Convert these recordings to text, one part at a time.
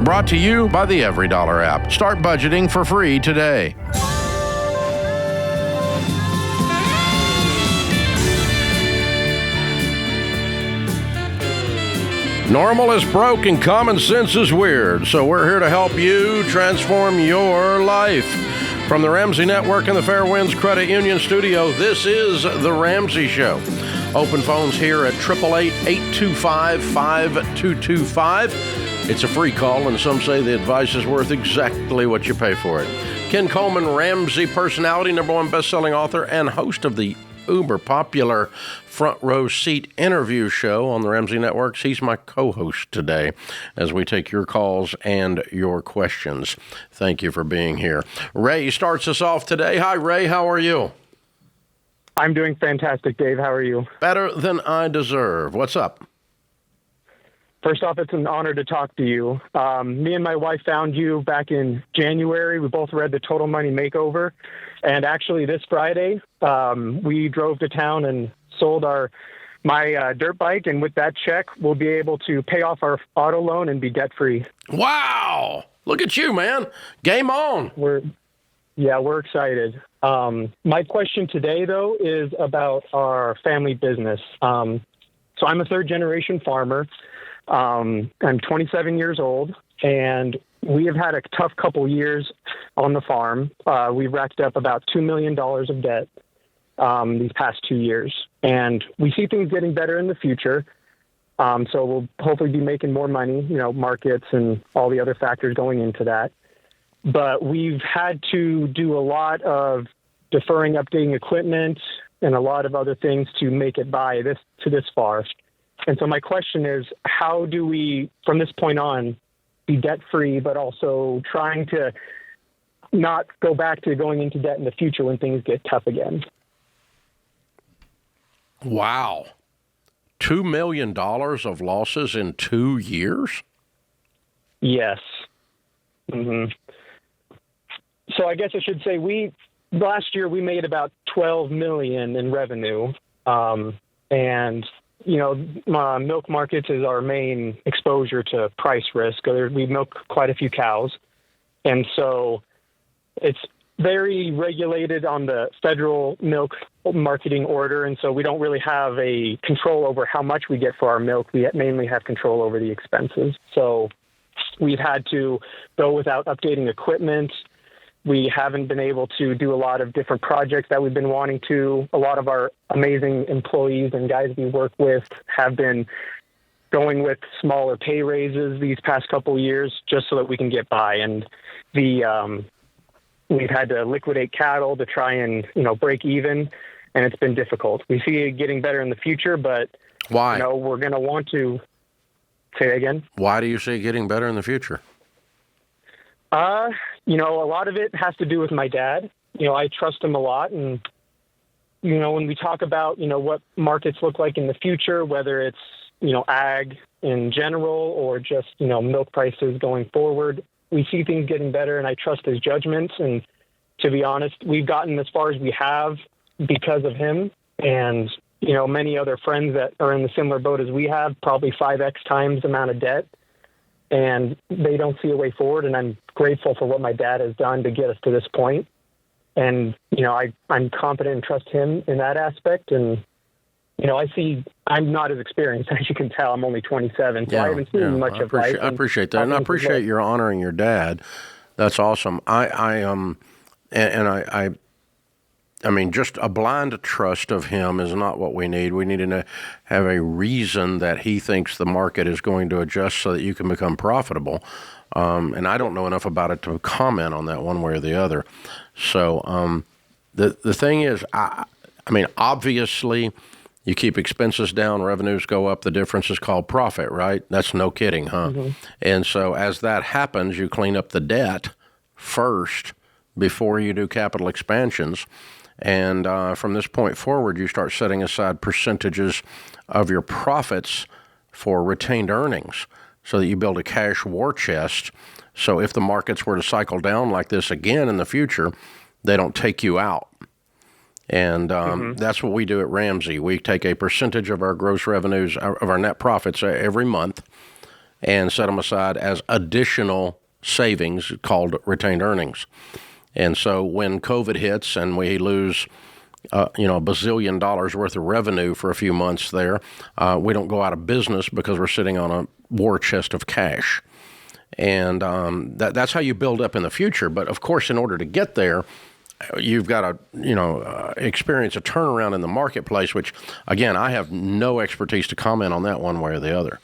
brought to you by the EveryDollar app. Start budgeting for free today. Normal is broke and common sense is weird, so we're here to help you transform your life. From the Ramsey Network and the Fairwinds Credit Union Studio, this is The Ramsey Show. Open phones here at 888-825-5225. It's a free call, and some say the advice is worth exactly what you pay for it. Ken Coleman, Ramsey personality, #1 best-selling author, and host of the uber-popular Front Row Seat interview show on the Ramsey Network. He's my co-host today as we take your calls and your questions. Thank you for being here. Ray starts us off today. Hi, Ray. How are you? I'm doing fantastic, Dave. How are you? Better than I deserve. What's up? First off, it's an honor to talk to you. Me and my wife found you back in January. We both read The Total Money Makeover. And actually, this Friday, we drove to town and sold my dirt bike. And with that check, we'll be able to pay off our auto loan and be debt-free. Wow. Look at you, man. Game on. We're excited. My question today, though, is about our family business. So I'm a third-generation farmer. I'm 27 years old, and we have had a tough couple years on the farm. We've racked up about $2 million of debt these past 2 years, and we see things getting better in the future. So we'll hopefully be making more money, markets and all the other factors going into that. But we've had to do a lot of deferring updating equipment and a lot of other things to make it by this far. And so my question is, how do we, from this point on, be debt-free, but also trying to not go back to going into debt in the future when things get tough again? Wow. $2 million of losses in 2 years? Yes. Mm-hmm. So I guess I should say last year we made about $12 million in revenue, and milk markets is our main exposure to price risk. We milk quite a few cows. And so it's very regulated on the federal milk marketing order. And so we don't really have a control over how much we get for our milk. We mainly have control over the expenses. So we've had to go without updating equipment. We haven't been able to do a lot of different projects that we've been wanting to. A lot of our amazing employees and guys we work with have been going with smaller pay raises these past couple of years just so that we can get by. And we've had to liquidate cattle to try and, break even, and it's been difficult. We see it getting better in the future, but why? We're going to want to say that again. Why do you see it getting better in the future? A lot of it has to do with my dad. I trust him a lot. And, when we talk about, what markets look like in the future, whether it's, ag in general or just, milk prices going forward, we see things getting better, and I trust his judgments. And to be honest, we've gotten as far as we have because of him. And, many other friends that are in the similar boat as we have, probably 5x times the amount of debt. And they don't see a way forward, and I'm grateful for what my dad has done to get us to this point. And, I'm confident and trust him in that aspect. And, I'm not as experienced, as you can tell. I'm only 27, so I haven't seen much of life. I appreciate that, and I appreciate your honoring your dad. That's awesome. I mean, just a blind trust of him is not what we need. We need to have a reason that he thinks the market is going to adjust so that you can become profitable. And I don't know enough about it to comment on that one way or the other. So the thing is, obviously, you keep expenses down, revenues go up. The difference is called profit, right? That's no kidding, huh? Mm-hmm. And so as that happens, you clean up the debt first before you do capital expansions. And from this point forward, you start setting aside percentages of your profits for retained earnings so that you build a cash war chest. So if the markets were to cycle down like this again in the future, they don't take you out. And that's what we do at Ramsey. We take a percentage of our gross revenues, of our net profits every month, and set them aside as additional savings called retained earnings. And so when COVID hits and we lose $1 bazillion worth of revenue for a few months there, we don't go out of business because we're sitting on a war chest of cash. And that's how you build up in the future. But, of course, in order to get there, you've got to, experience a turnaround in the marketplace, which, again, I have no expertise to comment on that one way or the other.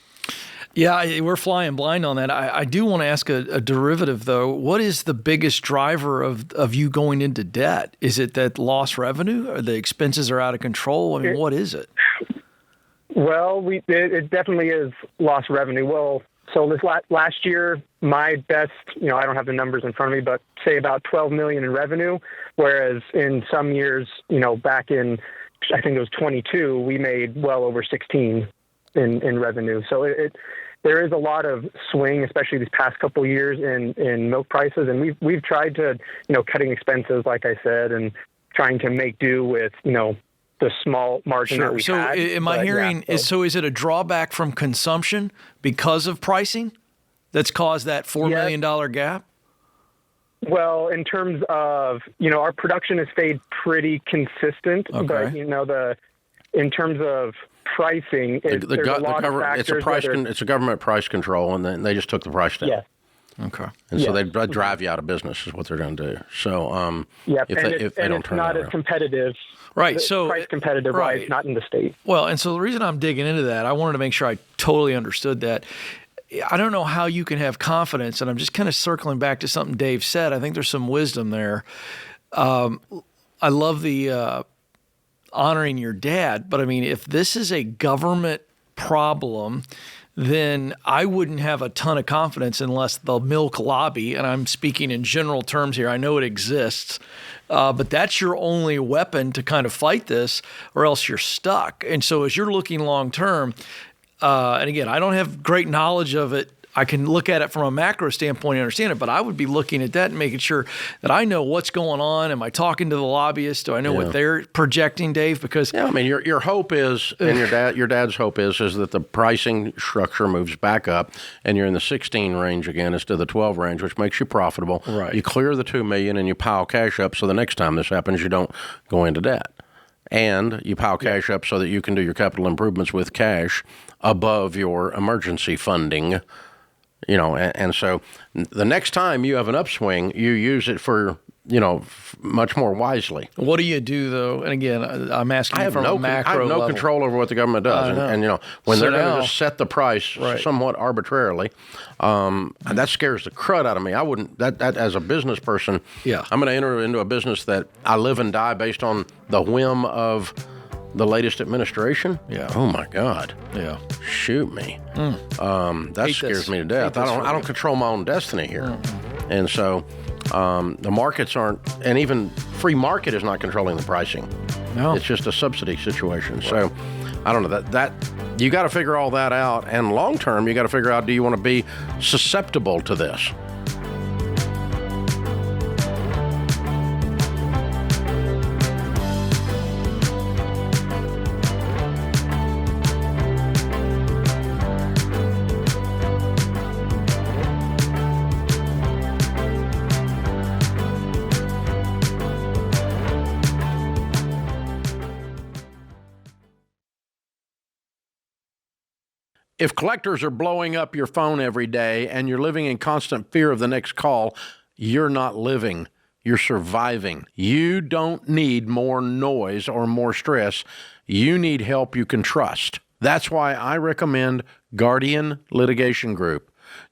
Yeah, we're flying blind on that. I do want to ask a derivative, though. What is the biggest driver of you going into debt? Is it that lost revenue, or the expenses are out of control? I mean, what is it? Well, it definitely is lost revenue. Well, so this last year, my best, I don't have the numbers in front of me, but say about $12 million in revenue, whereas in some years, back in, I think it was 22, we made well over 16 in revenue. So there is a lot of swing, especially these past couple of years in milk prices. And we've tried to, cutting expenses, like I said, and trying to make do with, the small margin that we had. So am I hearing, is it a drawback from consumption because of pricing that's caused that $4 million gap? Well, in terms of, our production has stayed pretty consistent, but, in terms of pricing, there's a lot of factors. It's a government price control, and then they just took the price down. Yes. Okay. And so they drive you out of business is what they're going to do. So if they don't it's turn not as competitive. Right. So price competitive, right? Not in the state. Well, and so the reason I'm digging into that, I wanted to make sure I totally understood that. I don't know how you can have confidence, and I'm just kind of circling back to something Dave said. I think there's some wisdom there. I love the honoring your dad, but I mean, if this is a government problem, then I wouldn't have a ton of confidence unless the milk lobby, and I'm speaking in general terms here, I know it exists, but that's your only weapon to kind of fight this, or else you're stuck. And so as you're looking long term, and again, I don't have great knowledge of it. I can look at it from a macro standpoint and understand it, but I would be looking at that and making sure that I know what's going on. Am I talking to the lobbyists? Do I know what they're projecting, Dave? Because I mean, your hope is, and your dad's hope is that the pricing structure moves back up, and you're in the 16 range again instead of the 12 range, which makes you profitable. Right. You clear the $2 million and you pile cash up, so the next time this happens, you don't go into debt, and you pile cash up so that you can do your capital improvements with cash above your emergency funding. And so the next time you have an upswing, you use it for, much more wisely. What do you do, though? And again, I'm asking you from a macro level. I have no control over what the government does. And when they're going to just set the price somewhat arbitrarily, that scares the crud out of me. I wouldn't, that as a business person, I'm going to enter into a business that I live and die based on the whim of the latest administration? Yeah. Oh my God. Yeah. Shoot me. That scares me to death. I don't control my own destiny here. And so the markets aren't, and even free market is not controlling the pricing. No. It's just a subsidy situation. Right. So I don't know that you got to figure all that out. And long term, you got to figure out, do you want to be susceptible to this? If collectors are blowing up your phone every day and you're living in constant fear of the next call, you're not living. You're surviving. You don't need more noise or more stress. You need help you can trust. That's why I recommend Guardian Litigation Group.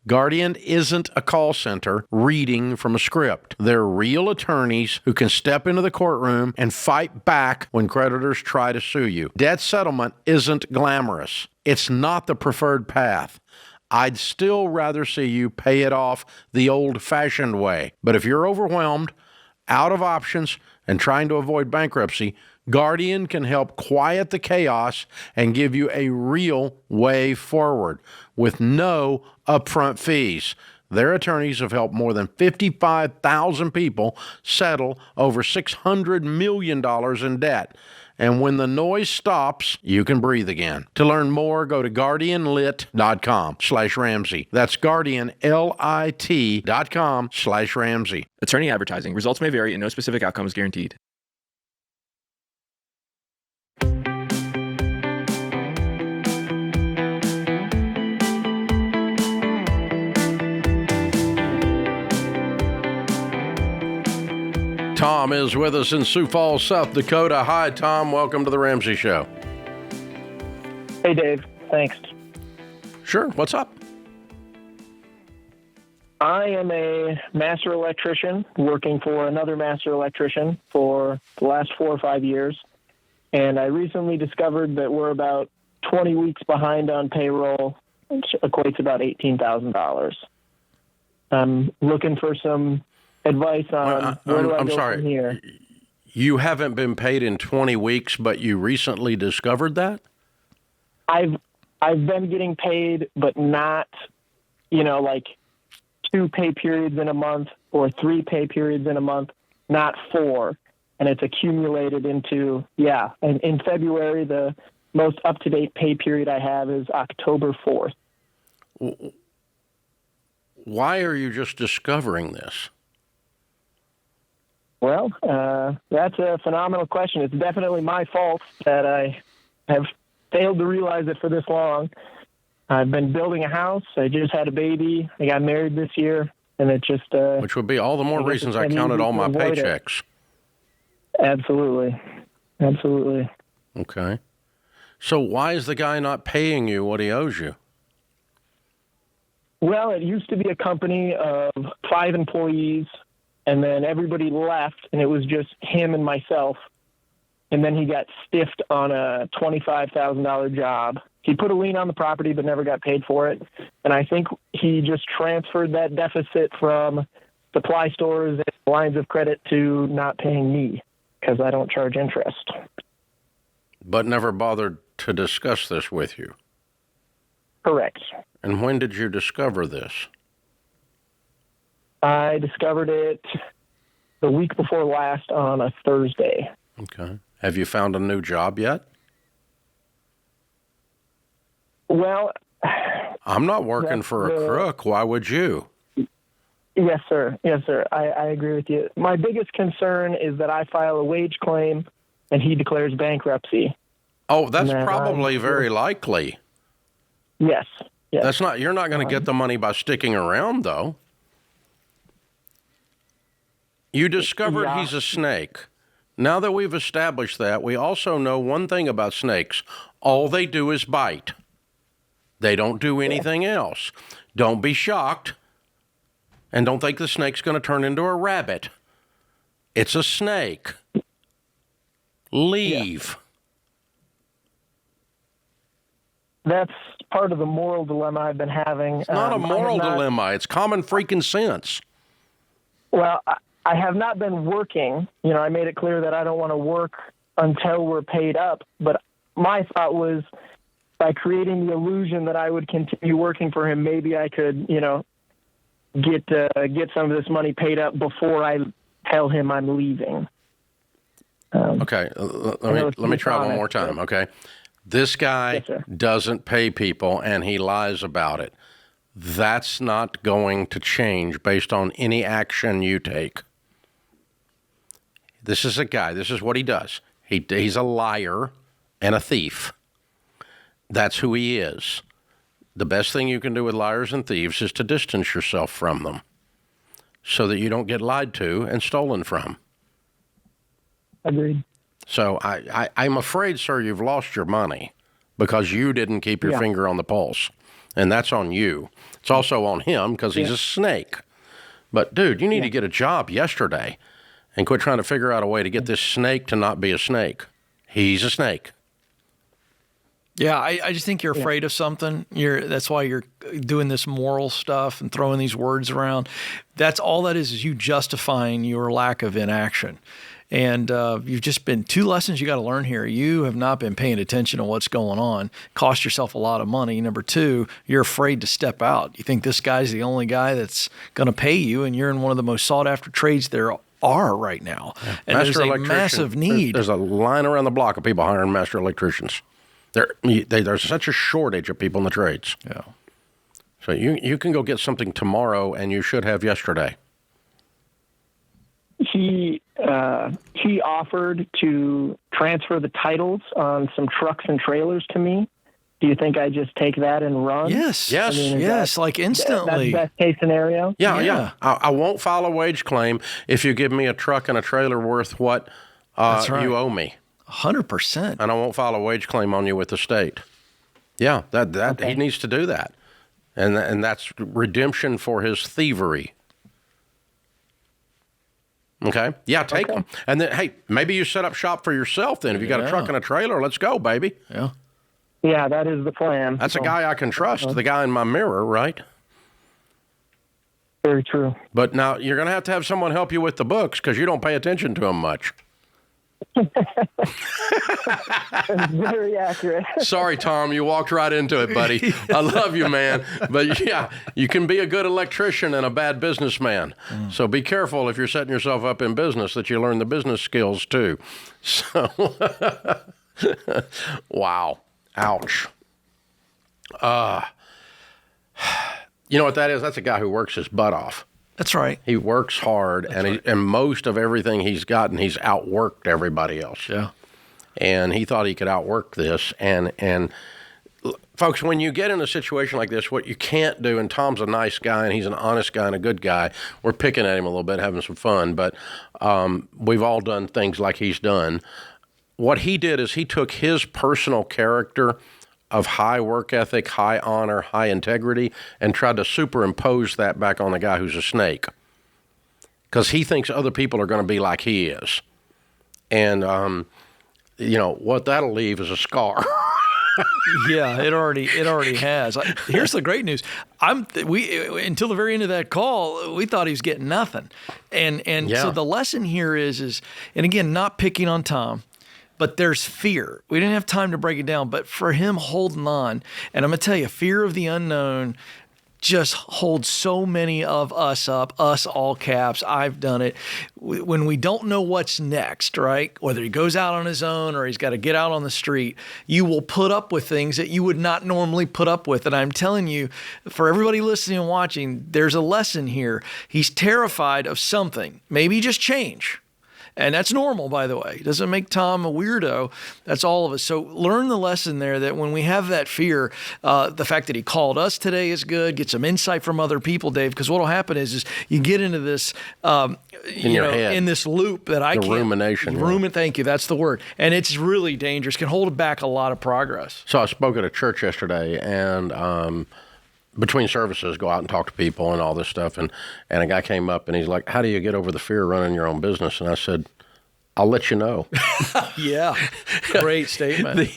Guardian isn't a call center reading from a script. They're real attorneys who can step into the courtroom and fight back when creditors try to sue you. Debt settlement isn't glamorous. It's not the preferred path. I'd still rather see you pay it off the old-fashioned way. But if you're overwhelmed, out of options, and trying to avoid bankruptcy, Guardian can help quiet the chaos and give you a real way forward with no upfront fees. Their attorneys have helped more than 55,000 people settle over $600 million in debt. And when the noise stops, you can breathe again. To learn more, go to guardianlit.com/Ramsey. That's guardianlit.com/Ramsey. Attorney advertising. Results may vary and no specific outcome is guaranteed. Tom is with us in Sioux Falls, South Dakota. Hi, Tom. Welcome to the Ramsey Show. Hey, Dave. Thanks. Sure. What's up? I am a master electrician working for another master electrician for the last 4 or 5 years. And I recently discovered that we're about 20 weeks behind on payroll, which equates to about $18,000. I'm looking for some advice on where do I go from here. You haven't been paid in 20 weeks, but you recently discovered that? I've been getting paid, but not, like 2 pay periods in a month or 3 pay periods in a month, not 4. And it's accumulated into, And in February, the most up-to-date pay period I have is October 4th. Why are you just discovering this? Well, that's a phenomenal question. It's definitely my fault that I have failed to realize it for this long. I've been building a house. I just had a baby. I got married this year, and it just... Which would be all the more reasons I counted all my paychecks. Absolutely. Absolutely. Okay. So why is the guy not paying you what he owes you? Well, it used to be a company of 5 employees, and then everybody left, and it was just him and myself. And then he got stiffed on a $25,000 job. He put a lien on the property but never got paid for it. And I think he just transferred that deficit from supply stores and lines of credit to not paying me because I don't charge interest. But never bothered to discuss this with you? Correct. And when did you discover this? I discovered it the week before last on a Thursday. Okay. Have you found a new job yet? Well, I'm not working for a crook. Why would you? Yes, sir. Yes, sir. I agree with you. My biggest concern is that I file a wage claim and he declares bankruptcy. Oh, that's probably very likely. Yes. Yes. You're not going to get the money by sticking around, though. You discovered he's a snake. Now that we've established that, we also know one thing about snakes. All they do is bite. They don't do anything else. Don't be shocked. And don't think the snake's going to turn into a rabbit. It's a snake. Leave. That's part of the moral dilemma I've been having. It's not a moral dilemma. It's common freaking sense. Well, I have not been working. I made it clear that I don't want to work until we're paid up. But my thought was by creating the illusion that I would continue working for him, maybe I could, get some of this money paid up before I tell him I'm leaving. Okay, let me try one more time, okay? This guy doesn't pay people, and he lies about it. That's not going to change based on any action you take. This is a guy. This is what he does. He's a liar and a thief. That's who he is. The best thing you can do with liars and thieves is to distance yourself from them so that you don't get lied to and stolen from. Agreed. So I'm afraid, sir, you've lost your money because you didn't keep your finger on the pulse. And that's on you. It's also on him because he's a snake. But, dude, you need to get a job yesterday and quit trying to figure out a way to get this snake to not be a snake. He's a snake. Yeah, I just think you're afraid of something. That's why you're doing this moral stuff and throwing these words around. That's all that is you justifying your lack of inaction. And you've just been 2 lessons you got to learn here. You have not been paying attention to what's going on. Cost yourself a lot of money. Number 2, you're afraid to step out. You think this guy's the only guy that's going to pay you, and you're in one of the most sought after trades there are right now. And there's a massive need. There's a line around the block of people hiring master electricians. There's such a shortage of people in the trades. Yeah. So you can go get something tomorrow, and you should have yesterday. He offered to transfer the titles on some trucks and trailers to me. Do you think I just take that and run? Yes. I mean, Yes. Like instantly. That's best case scenario? Yeah. I won't file a wage claim if you give me a truck and a trailer worth what That's right. you owe me. 100%. And I won't file a wage claim on you with the state. Yeah, he needs to do that. And that's redemption for his thievery. Okay? Yeah, take them. And then, hey, maybe you set up shop for yourself then. If you got a truck and a trailer, let's go, baby. Yeah. Yeah, that is the plan. That's a guy I can trust, the guy in my mirror, right? Very true. But now you're going to have someone help you with the books because you don't pay attention to them much. Very accurate. Sorry, Tom, you walked right into it, buddy. I love you, man. But yeah, you can be a good electrician and a bad businessman. So be careful if you're setting yourself up in business that you learn the business skills too. So, wow. Ouch. You know what that is? That's a guy who works his butt off. That's right. He works hard, and most of everything he's gotten, he's outworked everybody else. Yeah. And he thought he could outwork this. And folks, when you get in a situation like this, what you can't do, and Tom's a nice guy, and he's an honest guy and a good guy. We're picking at him a little bit, having some fun, but we've all done things like he's done. What he did is he took his personal character of high work ethic, high honor, high integrity, and tried to superimpose that back on the guy who's a snake. Because he thinks other people are going to be like he is. And, what that'll leave is a scar. Yeah, it already has. Here's the great news. Until the very end of that call, we thought he was getting nothing. And so the lesson here is, and again, not picking on Tom, but there's fear. We didn't have time to break it down, but for him holding on, and I'm going to tell you, fear of the unknown just holds so many of us up, us all caps. I've done it. When we don't know what's next, right? Whether he goes out on his own or he's got to get out on the street, you will put up with things that you would not normally put up with. And I'm telling you, for everybody listening and watching, there's a lesson here. He's terrified of something, maybe just change. And that's normal, by the way. It doesn't make Tom a weirdo. That's all of us. So learn the lesson there that when we have that fear, the fact that he called us today is good. Get some insight from other people, Dave, because what will happen is you get into this, in this loop that I can't. Rumination. Thank you. That's the word. And it's really dangerous. Can hold back a lot of progress. So I spoke at a church yesterday, and between services, go out and talk to people and all this stuff. And a guy came up and he's like, "How do you get over the fear of running your own business?" And I said, "I'll let you know." Yeah. Great statement.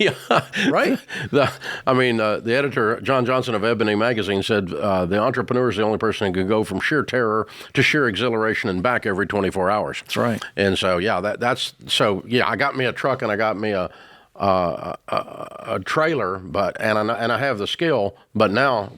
Right? The editor, John Johnson of Ebony Magazine, said the entrepreneur is the only person who can go from sheer terror to sheer exhilaration and back every 24 hours. That's right. And so, I got me a truck and I got me a trailer, and I have the skill, but now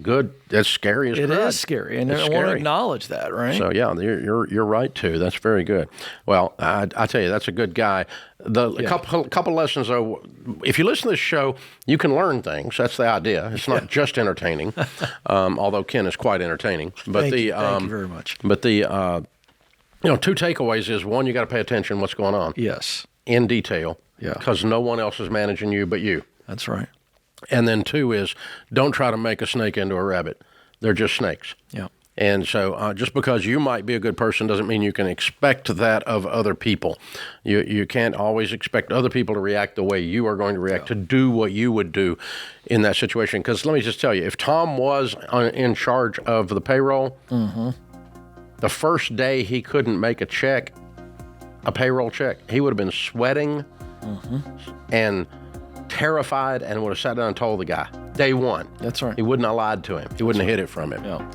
it's scary as crud. It is scary, and I want to acknowledge that, right? So yeah, you're right too. That's very good. Well, I tell you, that's a good guy. A couple lessons though. If you listen to this show, you can learn things. That's the idea. It's not just entertaining, although Ken is quite entertaining. But thank you very much. But the two takeaways is one, you got to pay attention to what's going on. Yes. In detail. Yeah. Because no one else is managing you but you. That's right. And then two is don't try to make a snake into a rabbit. They're just snakes. Yeah. And so just because you might be a good person doesn't mean you can expect that of other people. You can't always expect other people to react the way you are going to react, to do what you would do in that situation. Because let me just tell you, if Tom was in charge of the payroll, the first day he couldn't make a payroll check, he would have been sweating and terrified and would have sat down and told the guy, day one. That's right. He wouldn't have lied to him. He wouldn't have hid it from him. Yeah.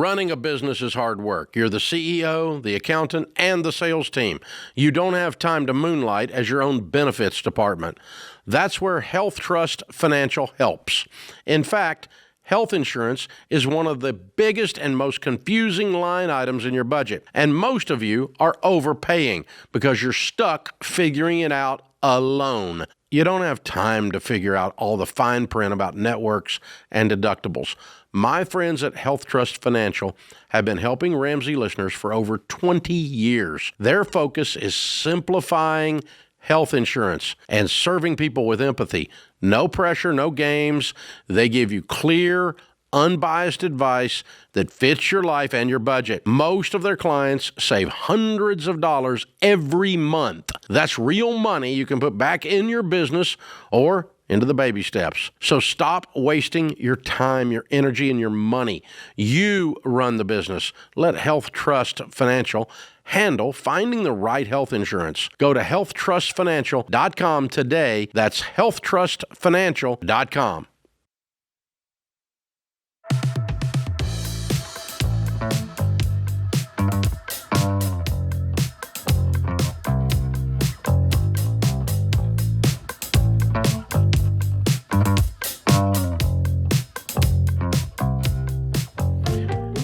Running a business is hard work. You're the CEO, the accountant, and the sales team. You don't have time to moonlight as your own benefits department. That's where Health Trust Financial helps. In fact, health insurance is one of the biggest and most confusing line items in your budget. And most of you are overpaying because you're stuck figuring it out alone. You don't have time to figure out all the fine print about networks and deductibles. My friends at Health Trust Financial have been helping Ramsey listeners for over 20 years. Their focus is simplifying health insurance and serving people with empathy. No pressure, no games. They give you clear, unbiased advice that fits your life and your budget. Most of their clients save hundreds of dollars every month. That's real money you can put back in your business or into the baby steps. So stop wasting your time, your energy, and your money. You run the business. Let Health Trust Financial handle finding the right health insurance. Go to healthtrustfinancial.com today. That's healthtrustfinancial.com.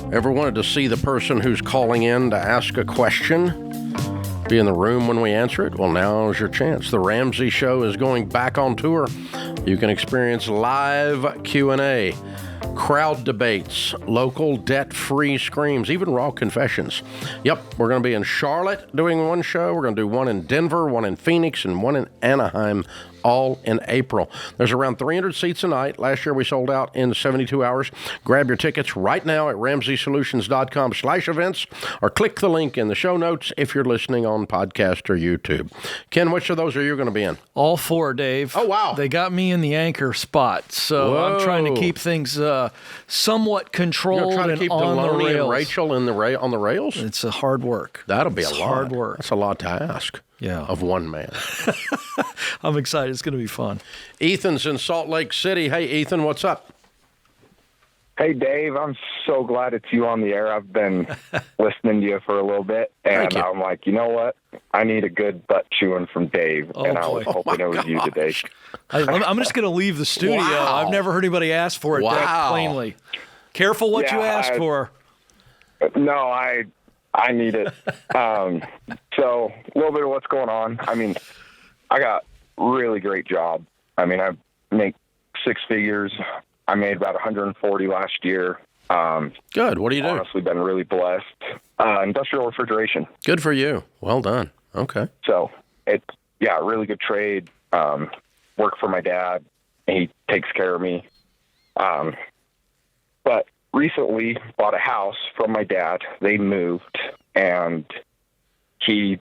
Ever wanted to see the person who's calling in to ask a question? Be in the room when we answer it? Well, now's your chance. The Ramsey Show is going back on tour. You can experience live Q&A, crowd debates, local debt-free screams, even raw confessions. Yep, we're going to be in Charlotte doing one show. We're going to do one in Denver, one in Phoenix, and one in Anaheim, all in April. There's around 300 seats a night. Last year we sold out in 72 hours. Grab your tickets right now at RamseySolutions.com/events or click the link in the show notes if you're listening on podcast or YouTube. Ken, which of those are you going to be in? All four, Dave. Oh, wow. They got me in the anchor spot, so Whoa. I'm trying to keep things somewhat controlled You're trying to and keep on the Deloney rails. and Rachel on the rails? It's a hard work. That'll be It's a lot. hard work. That's a lot to ask. Yeah. Of one man. I'm excited. It's going to be fun. Ethan's in Salt Lake City. Hey, Ethan, what's up? Hey, Dave, I'm so glad it's you on the air. I've been listening to you for a little bit, and I'm like, you know what? I need a good butt chewing from Dave, and I was hoping it was you today. I'm just going to leave the studio. Wow. I've never heard anybody ask for it that plainly. Careful what you ask for. No, I need it. So a little bit of what's going on. I mean, I got really great job. I mean, I make six figures. I made about 140 last year. Good. What do you do? Honestly, been really blessed. Industrial refrigeration. Good for you. Well done. Okay. So it's, really good trade. Work for my dad. He takes care of me. But recently bought a house from my dad. They moved, and he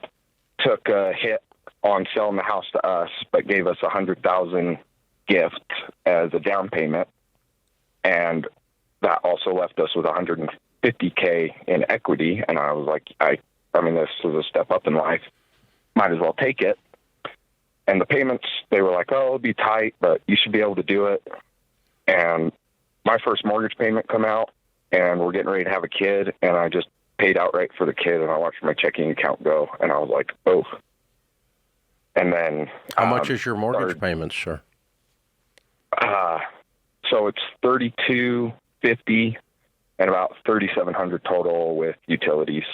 took a hit on selling the house to us, but gave us $100,000 gift as a down payment. And that also left us with $150K in equity. And I was like, I mean, this was a step up in life. Might as well take it. And the payments, they were like, oh, it'll be tight, but you should be able to do it. And my first mortgage payment come out, and we're getting ready to have a kid, and I just paid outright for the kid, and I watched my checking account go, and I was like, oh. And then how much is your mortgage payment, sir? So it's $3,250 and about $3,700 total with utilities.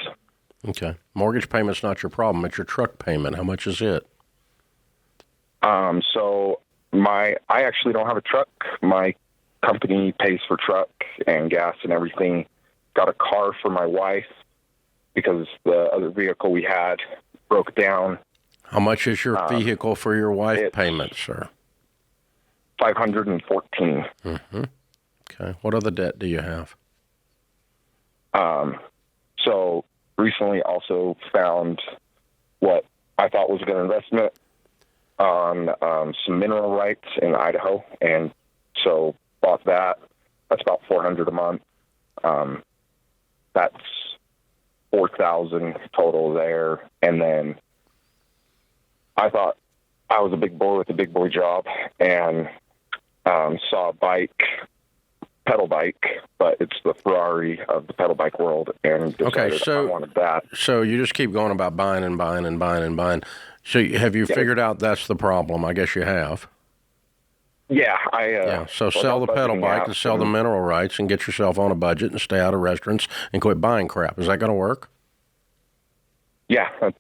Okay. Mortgage payment's not your problem. It's your truck payment. How much is it? So I actually don't have a truck. My company pays for truck and gas and everything. Got a car for my wife because the other vehicle we had broke down. How much is your vehicle for your wife payment, sir? $514. Mm-hmm. Okay. What other debt do you have? So recently also found what I thought was a good investment on some mineral rights in Idaho, and so bought that. That's about $400 a month. That's $4,000 total there, and then I thought I was a big boy with a big boy job, and saw a bike pedal bike, but it's the Ferrari of the pedal bike world, and decided I wanted that. So you just keep going about buying and buying and buying and buying. So have you figured out that's the problem? I guess you have. Yeah, So sell the pedal bike and sell the mineral rights and get yourself on a budget and stay out of restaurants and quit buying crap. Is that going to work? Yeah, that's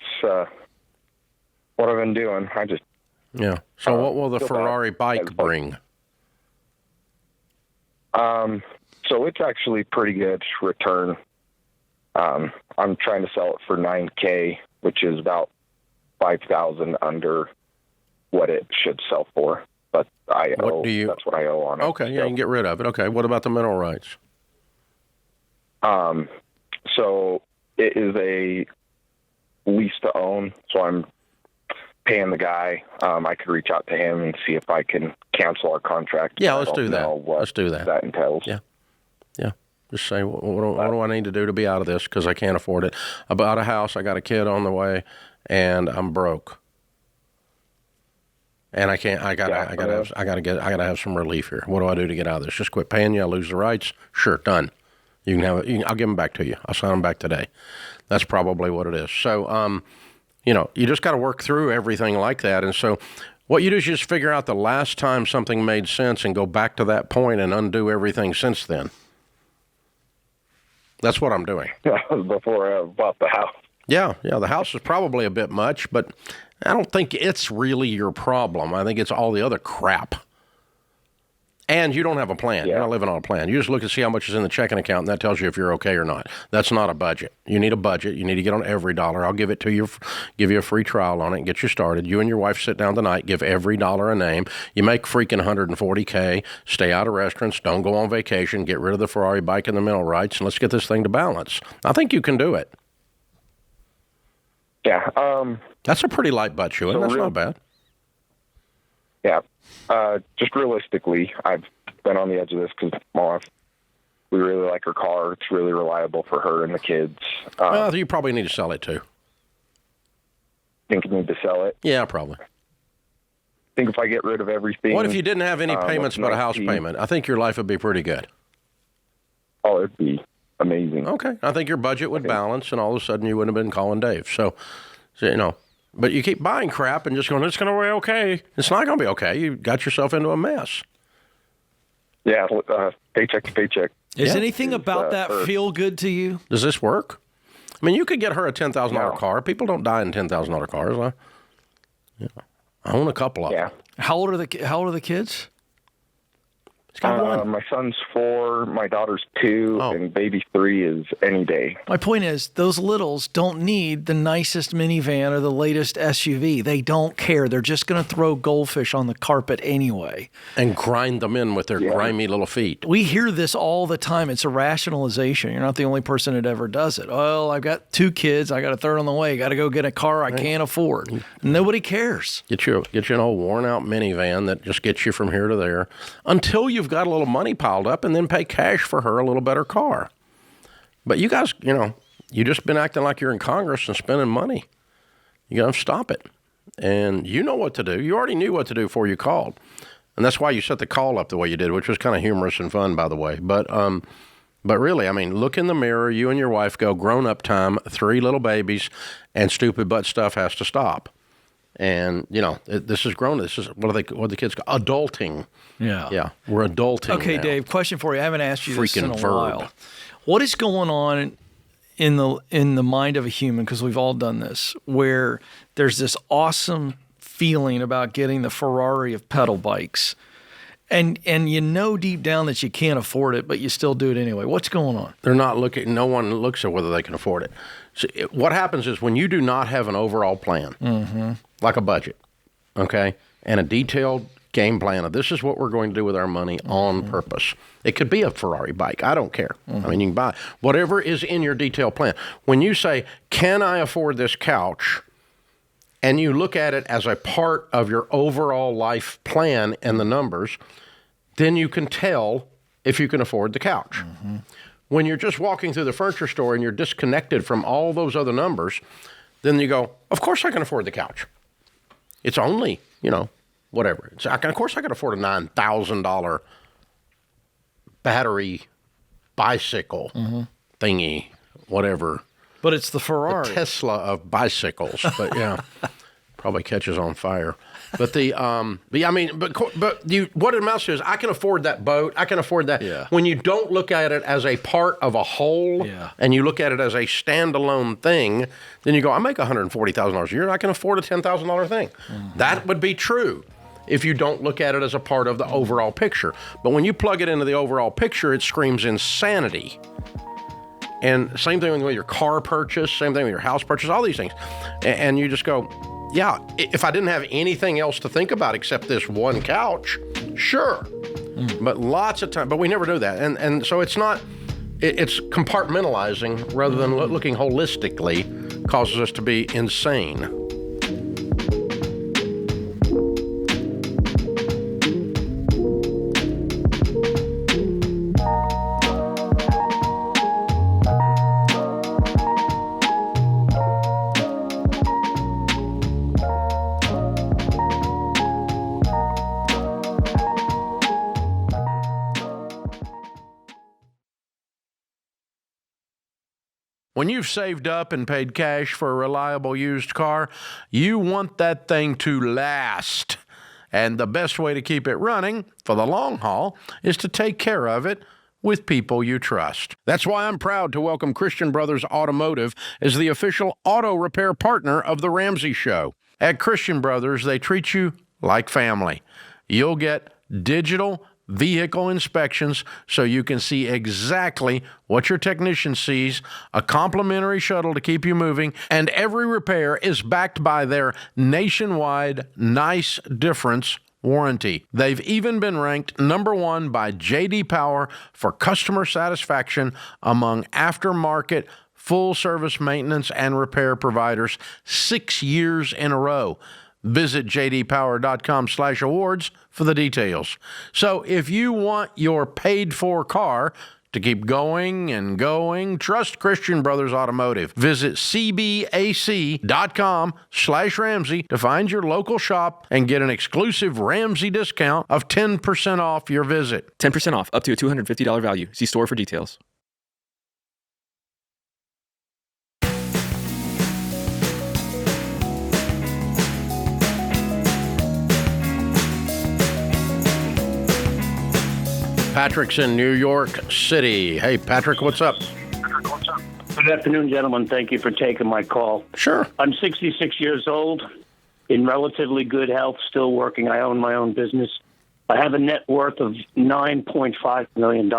what I've been doing. So what will the Ferrari bike bring? So it's actually pretty good return. I'm trying to sell it for $9,000, which is about $5,000 under what it should sell for. But that's what I owe on it. Okay, you can get rid of it. Okay, what about the mineral rights? So it is a lease to own, so I'm paying the guy. I could reach out to him and see if I can cancel our contract. Yeah, let's do that. Let's do that. That entails. Yeah. Just say, what do I need to do to be out of this? Because I can't afford it. I bought a house. I got a kid on the way, and I'm broke. And I can't. I gotta have some relief here. What do I do to get out of this? Just quit paying you. I lose the rights. Sure, done. You can have it. I'll give them back to you. I'll sign them back today. That's probably what it is. So, you just got to work through everything like that. And so, what you do is just figure out the last time something made sense and go back to that point and undo everything since then. That's what I'm doing. Before I bought the house. Yeah, the house is probably a bit much, but I don't think it's really your problem. I think it's all the other crap. And you don't have a plan. You're not living on a plan. You just look and see how much is in the checking account, and that tells you if you're okay or not. That's not a budget. You need a budget. You need to get on EveryDollar. I'll give it to you, give you a free trial on it, and get you started. You and your wife sit down tonight, give EveryDollar a name. You make freaking $140K. Stay out of restaurants. Don't go on vacation. Get rid of the Ferrari bike and the mineral rights, and let's get this thing to balance. I think you can do it. Yeah. That's a pretty light butt chewing. That's not bad. Yeah. Just realistically, I've been on the edge of this because my wife, we really like her car. It's really reliable for her and the kids. Well, you probably need to sell it too. Think you need to sell it? Yeah, probably. Think if I get rid of everything. What if you didn't have any payments but a house payment? I think your life would be pretty good. Oh, it'd be amazing. Okay. I think your budget would balance, and all of a sudden you wouldn't have been calling Dave. So but you keep buying crap and just going, it's going to be okay. It's not going to be okay. You got yourself into a mess. Yeah, paycheck to paycheck. Is anything about that feel good to you? Does this work? I mean, you could get her a $10,000 car. People don't die in $10,000 cars. I own a couple of them. How old are the kids? He's got one. My son's 4, my daughter's 2, and baby 3 is any day. My point is, those littles don't need the nicest minivan or the latest SUV. They don't care. They're just going to throw goldfish on the carpet anyway. And grind them in with their grimy little feet. We hear this all the time. It's a rationalization. You're not the only person that ever does it. Well, I've got 2 kids. I got a third on the way. Got to go get a car I can't afford. Nobody cares. Get you an old worn-out minivan that just gets you from here to there until you've got a little money piled up, and then pay cash for her a little better car. But you guys, you just been acting like you're in Congress and spending money. You got to stop it. And you know what to do. You already knew what to do before you called. And that's why you set the call up the way you did, which was kind of humorous and fun, by the way. But really, I mean, look in the mirror. You and your wife go grown-up time, 3 little babies, and stupid butt stuff has to stop. And, this is grown. This is, what the kids call? Adulting. Yeah. We're adulting. Okay, now. Dave, question for you. I haven't asked you this in a verb. while. What is going on in the mind of a human, because we've all done this, where there's this awesome feeling about getting the Ferrari of pedal bikes, and deep down that you can't afford it, but you still do it anyway? What's going on? They're not looking. No one looks at whether they can afford it. So what happens is when you do not have an overall plan, like a budget, okay, and a detailed game plan of this is what we're going to do with our money on purpose. It could be a Ferrari bike. I don't care. I mean, you can buy whatever is in your detailed plan. When you say, can I afford this couch? And you look at it as a part of your overall life plan and the numbers, then you can tell if you can afford the couch. When you're just walking through the furniture store and you're disconnected from all those other numbers, then you go, of course I can afford the couch. It's only, whatever. Of course I can afford a $9,000 battery bicycle thingy, whatever. But it's the Ferrari. The Tesla of bicycles. But yeah, probably catches on fire. But what it amounts to is I can afford that boat. I can afford that. Yeah. When you don't look at it as a part of a whole, and you look at it as a standalone thing, then you go, I make $140,000 a year. I can afford a $10,000 thing. That would be true if you don't look at it as a part of the overall picture. But when you plug it into the overall picture, it screams insanity. And same thing with your car purchase, same thing with your house purchase, all these things. And you just go, yeah, if I didn't have anything else to think about except this one couch, sure. But lots of time, but we never do that. And so it's compartmentalizing rather than looking holistically causes us to be insane. When you've saved up and paid cash for a reliable used car, you want that thing to last. And the best way to keep it running for the long haul is to take care of it with people you trust. That's why I'm proud to welcome Christian Brothers Automotive as the official auto repair partner of The Ramsey Show. At Christian Brothers, they treat you like family. You'll get digital vehicle inspections so you can see exactly what your technician sees, a complimentary shuttle to keep you moving, and every repair is backed by their nationwide Nice Difference warranty. They've even been ranked #1 by J.D. Power for customer satisfaction among aftermarket full-service maintenance and repair providers 6 years in a row. Visit jdpower.com/awards for the details. So if you want your paid-for car to keep going and going, trust Christian Brothers Automotive. Visit cbac.com/Ramsey to find your local shop and get an exclusive Ramsey discount of 10% off your visit. 10% off, up to a $250 value. See store for details. Patrick's in New York City. Hey, Patrick, what's up? Good afternoon, gentlemen. Thank you for taking my call. Sure. I'm 66 years old, in relatively good health, still working. I own my own business. I have a net worth of $9.5 million,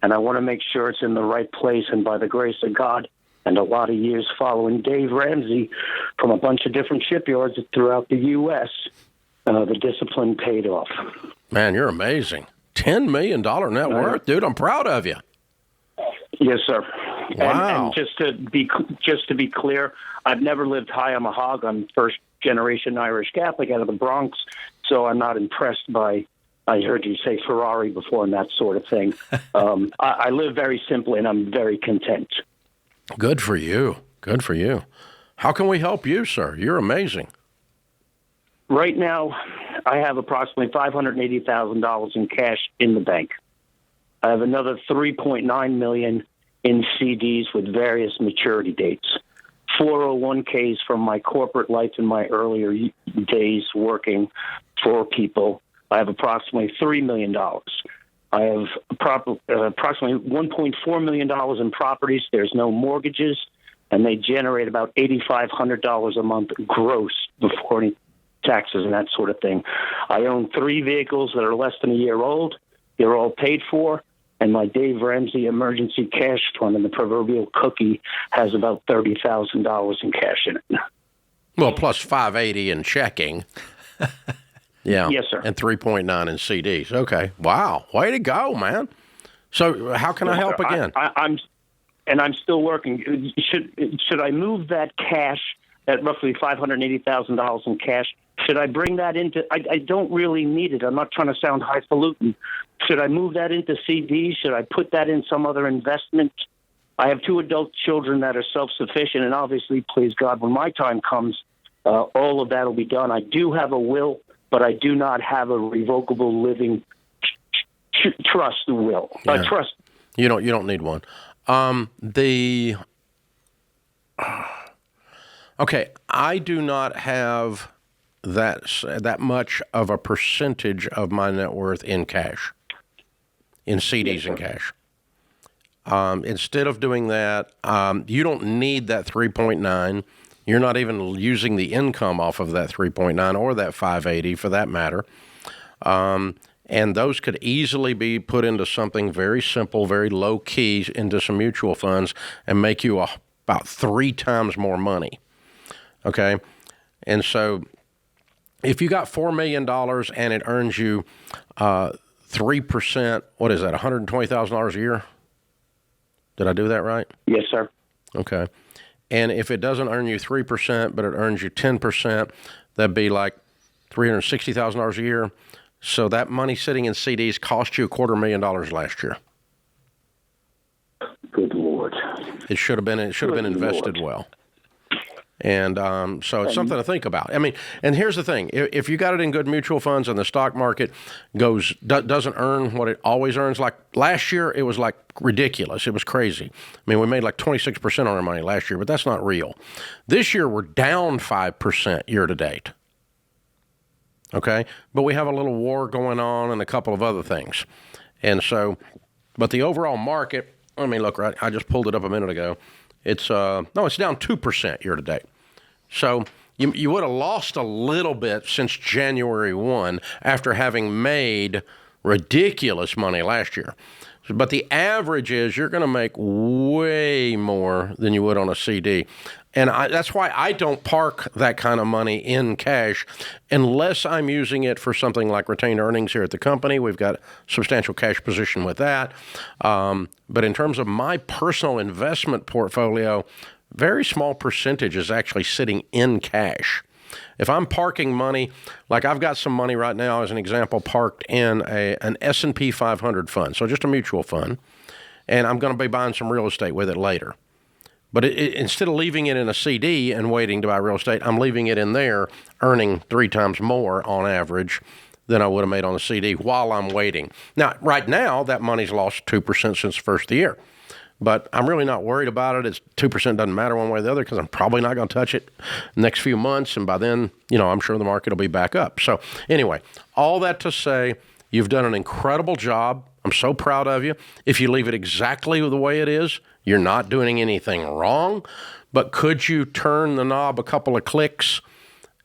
and I want to make sure it's in the right place. And by the grace of God, and a lot of years following Dave Ramsey from a bunch of different shipyards throughout the U.S., the discipline paid off. Man, you're amazing. $10 million net worth, dude. I'm proud of you. Yes, sir. Wow. And just to be clear, I've never lived high on a hog. I'm first generation Irish Catholic out of the Bronx, so I'm not impressed by. I heard you say Ferrari before and that sort of thing. I live very simply, and I'm very content. Good for you. Good for you. How can we help you, sir? You're amazing. Right now, I have approximately $580,000 in cash in the bank. I have another $3.9 million in CDs with various maturity dates. 401ks from my corporate life in my earlier days working for people. I have approximately $3 million. I have approximately $1.4 million in properties. There's no mortgages, and they generate about $8,500 a month gross before any taxes and that sort of thing. I own 3 vehicles that are less than a year old. They're all paid for, and my Dave Ramsey emergency cash fund and the proverbial cookie has about $30,000 in cash in it. Well, plus 580 in checking. Yeah. Yes, sir. And 3.9 in CDs. Okay. Wow. Way to go, man. So how can I help again? I'm still working. Should I move that cash, at roughly $580,000 in cash? Should I bring that into? I don't really need it. I'm not trying to sound highfalutin. Should I move that into CDs? Should I put that in some other investment? I have 2 adult children that are self-sufficient, and obviously, please God, when my time comes, all of that will be done. I do have a will, but I do not have a revocable living trust the will. Yeah. Trust. You don't need one. Okay, I do not have that much of a percentage of my net worth in cash, in CDs and cash. Instead of doing that, you don't need that 3.9. You're not even using the income off of that 3.9 or that 580 for that matter. And those could easily be put into something very simple, very low key, into some mutual funds and make you about 3 times more money. Okay? And so if you got $4 million and it earns you 3%, what is that, $120,000 a year? Did I do that right? Yes, sir. Okay. And if it doesn't earn you 3%, but it earns you 10%, that'd be like $360,000 a year. So that money sitting in CDs cost you $250,000 last year. Good Lord. It should have been invested well. And so it's something to think about. I mean, and here's the thing. If you got it in good mutual funds and the stock market doesn't earn what it always earns, like last year, it was like ridiculous. It was crazy. I mean, we made like 26% on our money last year, but that's not real. This year, we're down 5% year to date. Okay? But we have a little war going on and a couple of other things. And so, but the overall market, I mean, look, right, I just pulled it up a minute ago. It's down 2% year to date. So you would have lost a little bit since January 1 after having made ridiculous money last year. But the average is you're going to make way more than you would on a CD. And that's why I don't park that kind of money in cash unless I'm using it for something like retained earnings here at the company. We've got a substantial cash position with that. But in terms of my personal investment portfolio, very small percentage is actually sitting in cash. If I'm parking money, like I've got some money right now, as an example, parked in an S&P 500 fund, so just a mutual fund, and I'm going to be buying some real estate with it later. But instead of leaving it in a CD and waiting to buy real estate, I'm leaving it in there, earning 3 times more on average than I would have made on the CD while I'm waiting. Now, right now, that money's lost 2% since the first of the year. But I'm really not worried about it. It's 2% doesn't matter one way or the other because I'm probably not going to touch it next few months. And by then, I'm sure the market will be back up. So anyway, all that to say, you've done an incredible job. I'm so proud of you. If you leave it exactly the way it is, you're not doing anything wrong. But could you turn the knob a couple of clicks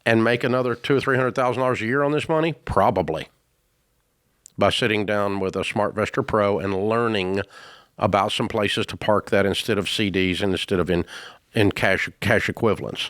and make another $200,000 or $300,000 a year on this money? Probably. By sitting down with a SmartVestor Pro and learning about some places to park that instead of CDs and instead of in cash equivalents.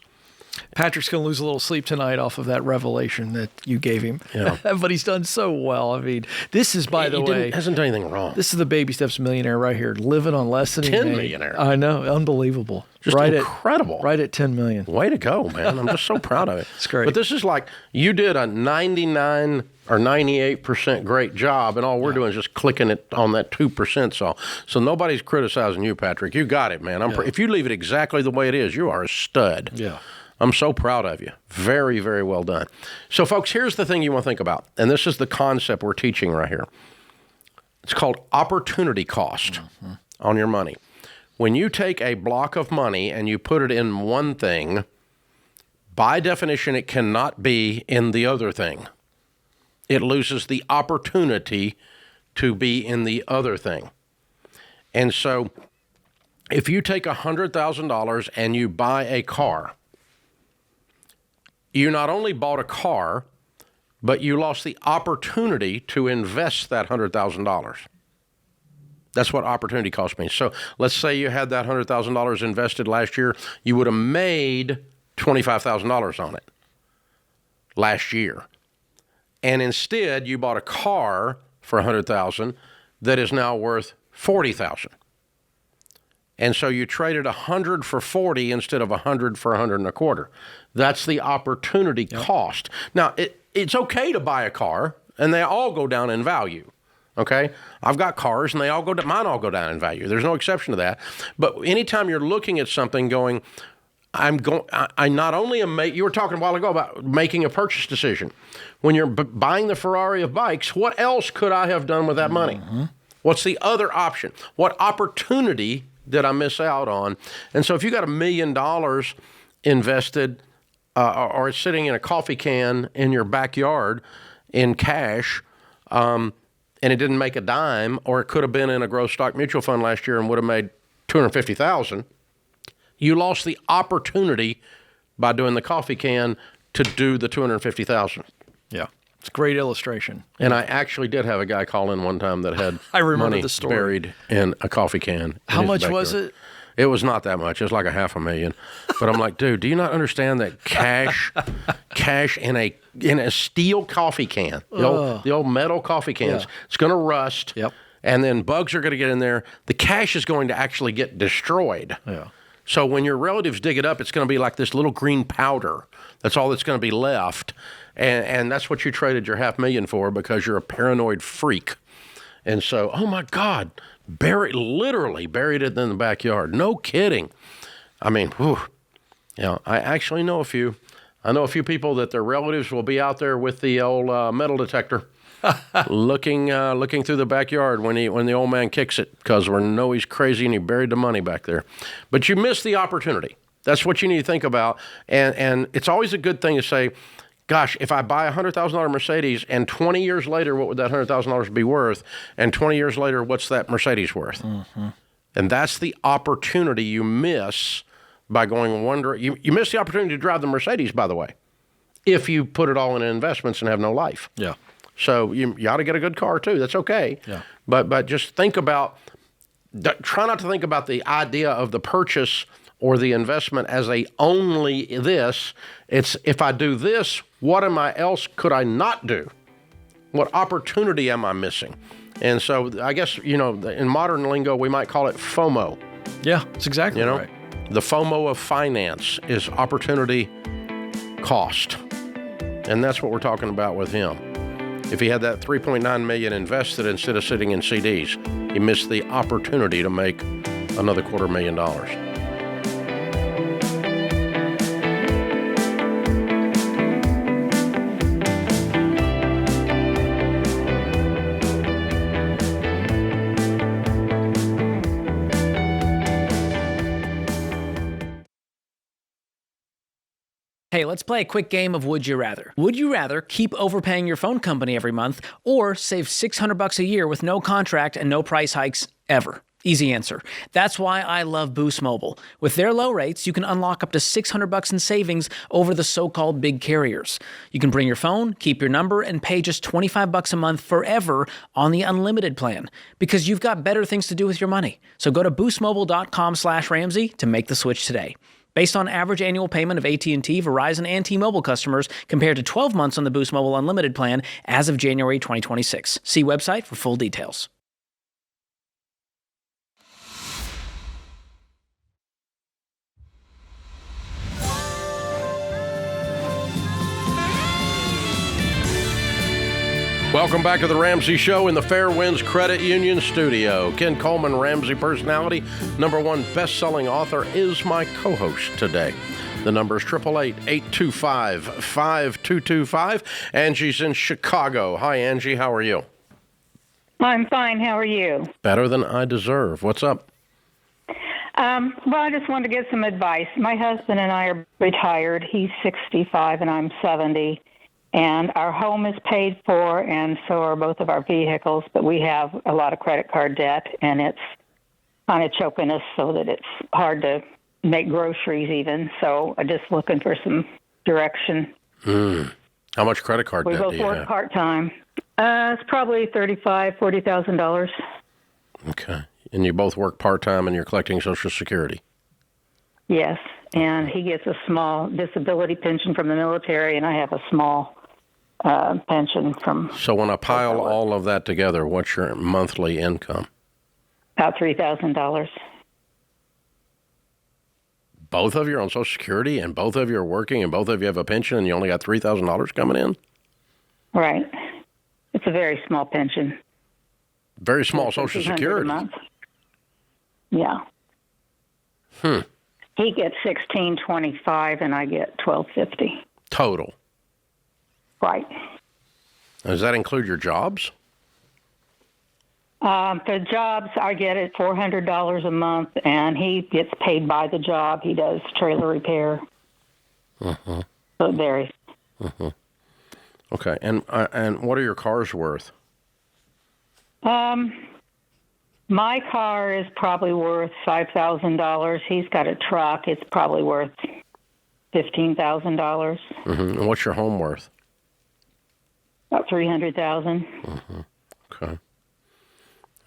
Patrick's going to lose a little sleep tonight off of that revelation that you gave him. Yeah. But he's done so well. I mean, this is, by the way, hasn't done anything wrong. This is the Baby Steps millionaire right here, living on less than 10 millionaire. I know, unbelievable. Just incredible. Right at 10 million. Way to go, man. I'm just so proud of it. It's great. But this is like you did a 99 or 98% great job, and all we're doing is just clicking it on that 2%. So nobody's criticizing you, Patrick. You got it, man. If you leave it exactly the way it is, you are a stud. Yeah. I'm so proud of you. Very, very well done. So, folks, here's the thing you want to think about, and this is the concept we're teaching right here. It's called opportunity cost on your money. When you take a block of money and you put it in one thing, by definition, it cannot be in the other thing. It loses the opportunity to be in the other thing. And so, if you take $100,000 and you buy a car, you not only bought a car, but you lost the opportunity to invest that $100,000. That's what opportunity cost means. So let's say you had that $100,000 invested last year. You would have made $25,000 on it last year. And instead, you bought a car for $100,000 that is now worth $40,000. And so you traded 100 for 40 instead of 100 for 125. That's the opportunity cost. Now, it's okay to buy a car, and they all go down in value. Okay? I've got cars, and mine all go down in value. There's no exception to that. But anytime you're looking at something going, I not only am you were talking a while ago about making a purchase decision. When you're buying the Ferrari of bikes, what else could I have done with that money? What's the other option? What opportunity did I miss out on? And so if you got $1 million invested or it's sitting in a coffee can in your backyard in cash, and it didn't make a dime, or it could have been in a growth stock mutual fund last year and would have made $250,000, you lost the opportunity by doing the coffee can to do the $250,000. Yeah. It's a great illustration. And I actually did have a guy call in one time that had I remember money the story. buried in a coffee can. How much was it? It was not that much. It was like $500,000. But I'm like, dude, do you not understand that cash in a steel coffee can, the old metal coffee cans, it's going to rust. Yep. And then bugs are going to get in there. The cash is going to actually get destroyed. Yeah. So when your relatives dig it up, it's going to be like this little green powder. That's all that's going to be left. And that's what you traded your $500,000 for because you're a paranoid freak. And so, oh my God, literally buried it in the backyard. No kidding. I mean, whew. I actually know a few. I know a few people that their relatives will be out there with the old metal detector looking through the backyard when the old man kicks it because we know he's crazy and he buried the money back there. But you missed the opportunity. That's what you need to think about. And it's always a good thing to say, gosh, if I buy a $100,000 Mercedes and 20 years later, what would that $100,000 be worth? And 20 years later, what's that Mercedes worth? Mm-hmm. And that's the opportunity you miss by going you miss the opportunity to drive the Mercedes, by the way, if you put it all in investments and have no life. Yeah. So you ought to get a good car too. That's okay. Yeah. But just think about, try not to think about the idea of the purchase or the investment as only this. It's if I do this, what else could I not do? What opportunity am I missing? And so I guess, in modern lingo, we might call it FOMO. Yeah, that's exactly right. The FOMO of finance is opportunity cost. And that's what we're talking about with him. If he had that $3.9 million invested instead of sitting in CDs, he missed the opportunity to make another $250,000. Hey, let's play a quick game of Would You Rather. Would you rather keep overpaying your phone company every month or save $600 a year with no contract and no price hikes ever? Easy answer. That's why I love Boost Mobile. With their low rates, you can unlock up to $600 in savings over the so-called big carriers. You can bring your phone, keep your number, and pay just $25 a month forever on the unlimited plan because you've got better things to do with your money. So go to boostmobile.com/Ramsey to make the switch today. Based on average annual payment of AT&T, Verizon, and T-Mobile customers compared to 12 months on the Boost Mobile Unlimited plan as of January 2026. See website for full details. Welcome back to the Ramsey Show in the Fairwinds Credit Union studio. Ken Coleman, Ramsey personality, #1 best-selling author, is my co-host today. The number is 888-825-5225. Angie's in Chicago. Hi, Angie. How are you? I'm fine. How are you? Better than I deserve. What's up? Well, I just wanted to get some advice. My husband and I are retired. He's 65 and I'm 70. And our home is paid for, and so are both of our vehicles, but we have a lot of credit card debt, and it's kind of choking us so that it's hard to make groceries even. So I'm just looking for some direction. How much credit card debt do you have? We both work part-time. It's probably $35,000, $40,000. Okay. And you both work part-time and you're collecting Social Security? Yes, and he gets a small disability pension from the military, and I have a small pension from... So when I pile all of that together, what's your monthly income? About $3,000. Both of you are on Social Security, and both of you are working, and both of you have a pension, and you only got $3,000 coming in? Right. It's a very small pension. Very small Social Security? A month. Yeah. He gets $1,625 and I get $1,250. Total. Right. Does that include your jobs? The jobs, I get it $400 a month, and he gets paid by the job. He does trailer repair. Uh-huh. So it varies. Uh-huh. Okay, and what are your cars worth? My car is probably worth $5,000. He's got a truck. It's probably worth $15,000. And what's your home worth? About $300,000. Okay.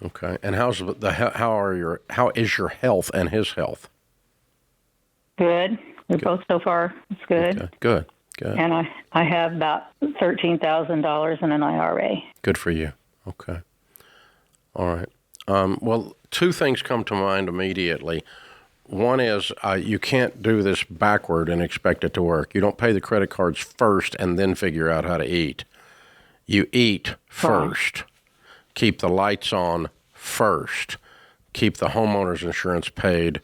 Okay. And how is your health and his health? Good. We're both so far. It's good. Okay. Good. And I have about $13,000 in an IRA. Good for you. Okay. All right. Well, two things come to mind immediately. One is you can't do this backward and expect it to work. You don't pay the credit cards first and then figure out how to eat. You eat first. Keep the lights on first. Keep the homeowner's insurance paid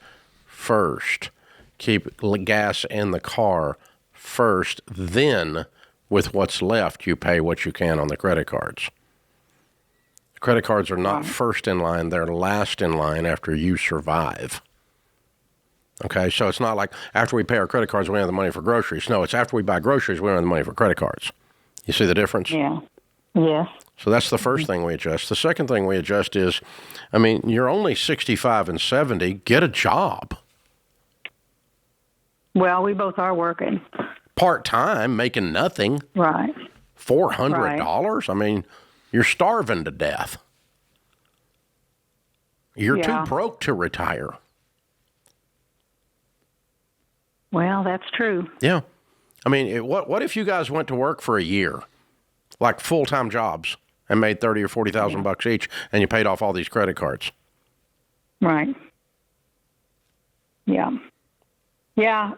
first. Keep gas in the car first. Then, with what's left, you pay what you can on the credit cards. Credit cards are not first in line. They're last in line after you survive. Okay, so it's not like after we pay our credit cards, we don't have the money for groceries. No, it's after we buy groceries, we don't have the money for credit cards. You see the difference? Yeah. Yes. So that's the first thing we adjust. The second thing we adjust is, you're only 65 and 70. Get a job. Well, we both are working. Part-time, making nothing. Right. $400? Right. You're starving to death. You're too broke to retire. Well, that's true. Yeah. What if you guys went to work for a year, like full-time jobs, and made $30,000 or $40,000 each, and you paid off all these credit cards? Right. Yeah. Yeah.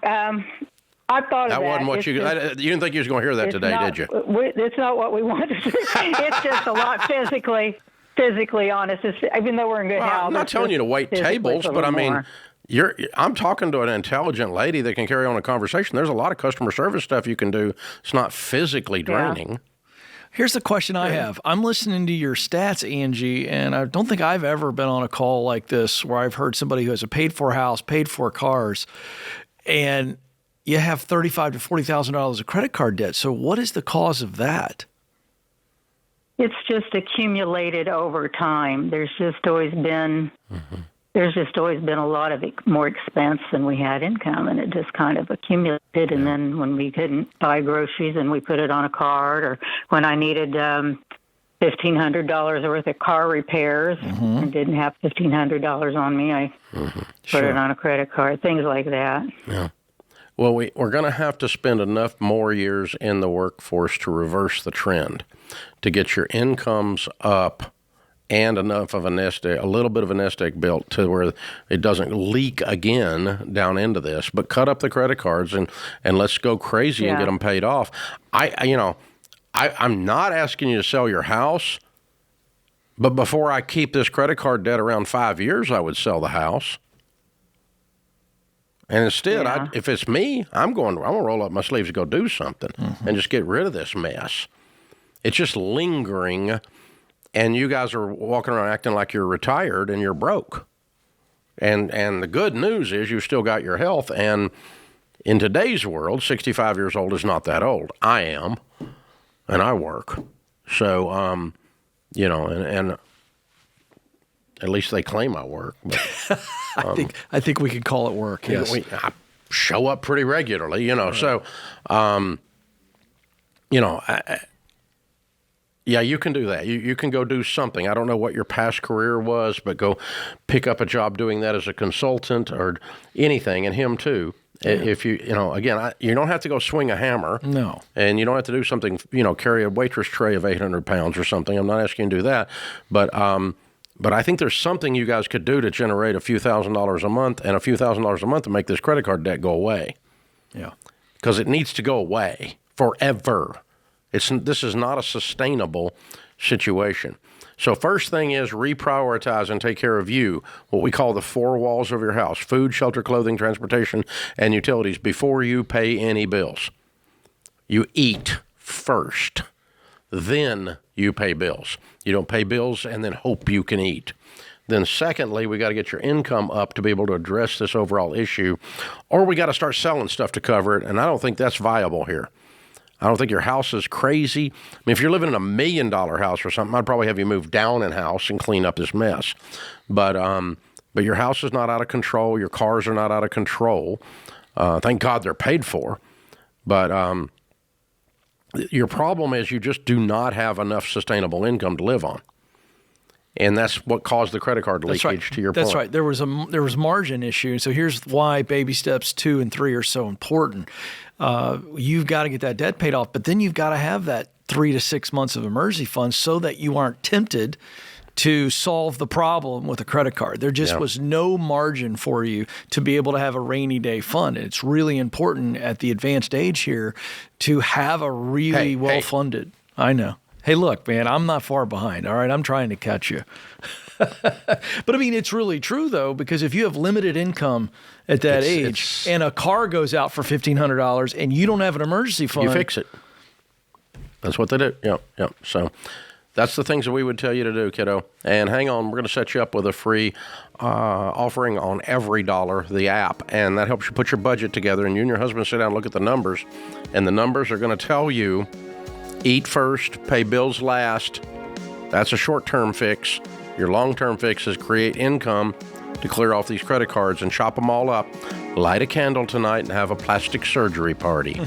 I thought that of that. Wasn't what you didn't think you was going to hear that today, did you? It's not what we want to do. It's just a lot physically honest. Even though we're in good health. I'm not telling you to wait tables, but I'm talking to an intelligent lady that can carry on a conversation. There's a lot of customer service stuff you can do. It's not physically draining. Yeah. Here's the question I have. I'm listening to your stats, Angie, and I don't think I've ever been on a call like this where I've heard somebody who has a paid-for house, paid-for cars, and you have $35,000 to $40,000 of credit card debt. So what is the cause of that? It's just accumulated over time. There's just always been a lot of more expense than we had income, and it just kind of accumulated. And then when we couldn't buy groceries, and we put it on a card, or when I needed $1,500 worth of car repairs and didn't have $1,500 on me, I put it on a credit card, things like that. Yeah. Well, we're going to have to spend enough more years in the workforce to reverse the trend, to get your incomes up and enough of a little bit of a nest egg built to where it doesn't leak again down into this. But cut up the credit cards and let's go crazy and get them paid off. I'm not asking you to sell your house, but before I keep this credit card debt around 5 years, I would sell the house. And instead, if it's me, I'm going to roll up my sleeves and go do something and just get rid of this mess. It's just lingering, and you guys are walking around acting like you're retired and you're broke. And the good news is you still got your health, and in today's world, 65 years old is not that old. I am, and I work. So, and at least they claim I work. But, I think we could call it work. Yes, I show up pretty regularly. So, you can do that. You can go do something. I don't know what your past career was, but go pick up a job doing that as a consultant or anything, and him too. Yeah. If you again, you don't have to go swing a hammer. No. And you don't have to do something, carry a waitress tray of 800 pounds or something. I'm not asking you to do that. But I think there's something you guys could do to generate a few $1,000s a month and a few $1,000s a month to make this credit card debt go away. Yeah. Because it needs to go away forever. This is not a sustainable situation. So first thing is reprioritize and take care of you, what we call the four walls of your house: food, shelter, clothing, transportation, and utilities, before you pay any bills. You eat first, then you pay bills. You don't pay bills and then hope you can eat. Then secondly, we got to get your income up to be able to address this overall issue, or we got to start selling stuff to cover it, and I don't think that's viable here. I don't think your house is crazy. I mean, if you're living in $1 million house or something, I'd probably have you move down in house and clean up this mess. But your house is not out of control. Your cars are not out of control. Thank God they're paid for. But your problem is you just do not have enough sustainable income to live on. And that's what caused the credit card leakage, to your point. That's right. There was margin issue. So here's why baby steps 2 and 3 are so important. You've got to get that debt paid off, but then you've got to have that 3 to 6 months of emergency funds so that you aren't tempted to solve the problem with a credit card. There just was no margin for you to be able to have a rainy day fund. And it's really important at the advanced age here to have a really well-funded. I know. Hey, look, man, I'm not far behind, all right? I'm trying to catch you. But, I mean, it's really true, though, because if you have limited income at that age and a car goes out for $1,500 and you don't have an emergency fund. You fix it. That's what they do. Yep. So that's the things that we would tell you to do, kiddo. And hang on, we're going to set you up with a free offering on EveryDollar, the app, and that helps you put your budget together. And you and your husband sit down and look at the numbers, and the numbers are going to tell you, eat first, pay bills last. That's a short-term fix. Your long-term fix is create income to clear off these credit cards and chop them all up. Light a candle tonight and have a plastic surgery party.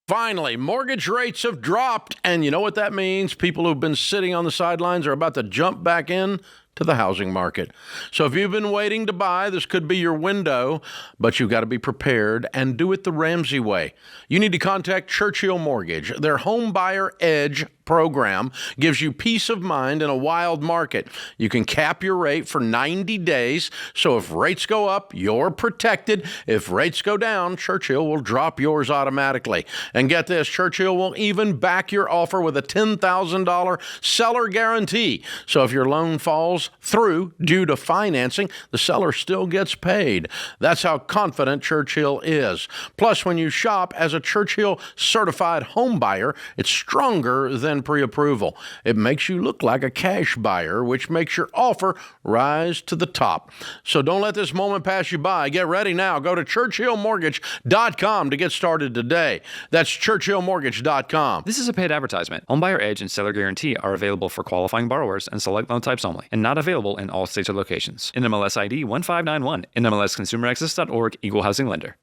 Finally, mortgage rates have dropped, and you know what that means? People who've been sitting on the sidelines are about to jump back in to the housing market. So if you've been waiting to buy, this could be your window, but you've got to be prepared and do it the Ramsey way. You need to contact Churchill Mortgage. Their Home Buyer Edge program gives you peace of mind in a wild market. You can cap your rate for 90 days, so if rates go up, you're protected. If rates go down, Churchill will drop yours automatically. And get this, Churchill will even back your offer with a $10,000 seller guarantee. So if your loan falls through due to financing, the seller still gets paid. That's how confident Churchill is. Plus, when you shop as a Churchill certified home buyer, it's stronger than pre-approval. It makes you look like a cash buyer, which makes your offer rise to the top. So don't let this moment pass you by. Get ready now. Go to ChurchillMortgage.com to get started today. That's ChurchillMortgage.com. This is a paid advertisement. Homebuyer Edge and Seller Guarantee are available for qualifying borrowers and select loan types only, and not available in all states or locations. NMLS ID 1591. NMLSConsumerAccess.org. Equal Housing Lender.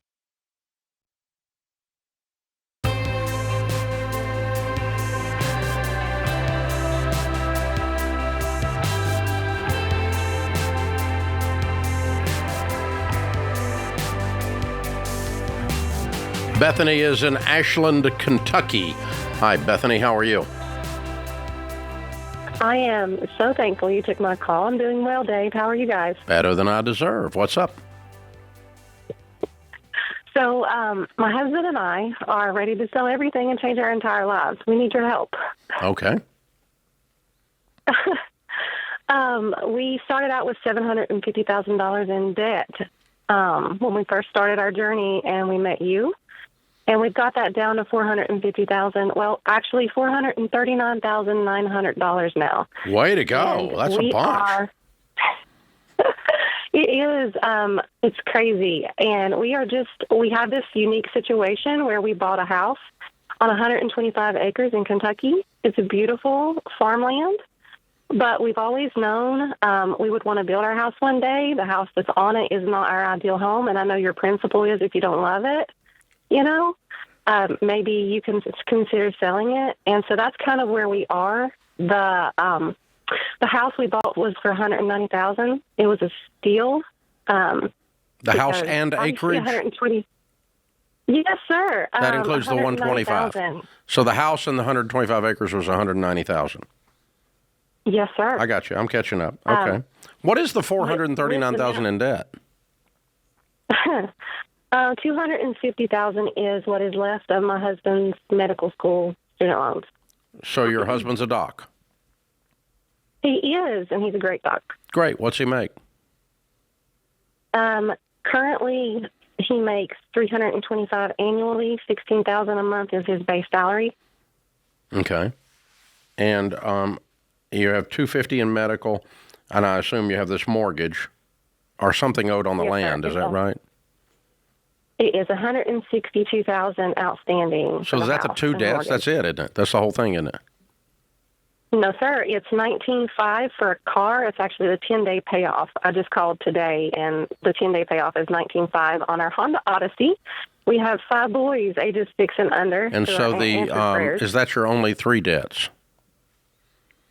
Bethany is in Ashland, Kentucky. Hi, Bethany. How are you? I am so thankful you took my call. I'm doing well, Dave. How are you guys? Better than I deserve. What's up? So my husband and I are ready to sell everything and change our entire lives. We need your help. Okay. We started out with $750,000 in debt when we first started our journey, and we met you. And we've got that down to $450,000. Well, actually, $439,900 now. Way to go! And that's a bunch. It is. It's crazy, and we have this unique situation where we bought a house on 125 acres in Kentucky. It's a beautiful farmland, but we've always known we would want to build our house one day. The house that's on it is not our ideal home, and I know your principle is if you don't love it, maybe you can consider selling it. And so that's kind of where we are. The house we bought was for $190,000. It was a steal. The house and acreage? 120. Yes, sir. That includes the 125. So the house and the 125 acres was 190,000. Yes, sir. I got you. I'm catching up. Okay. What is the 439,000 in debt? 250,000 is what is left of my husband's medical school student loans. So your husband's a doc? He is, and he's a great doc. Great. What's he make? Currently, he makes $325 annually. $16,000 a month is his base salary. Okay. And you have $250 in medical, and I assume you have this mortgage or something owed on the land. Is that right? It is $162,000 outstanding. So is that the two debts? That's it, isn't it? That's the whole thing, isn't it? No, sir. It's $19,500 for a car. It's actually the 10-day payoff. I just called today, and the 10-day payoff is $19,500 on our Honda Odyssey. We have 5 boys, ages 6 and under. And so is that your only 3 debts?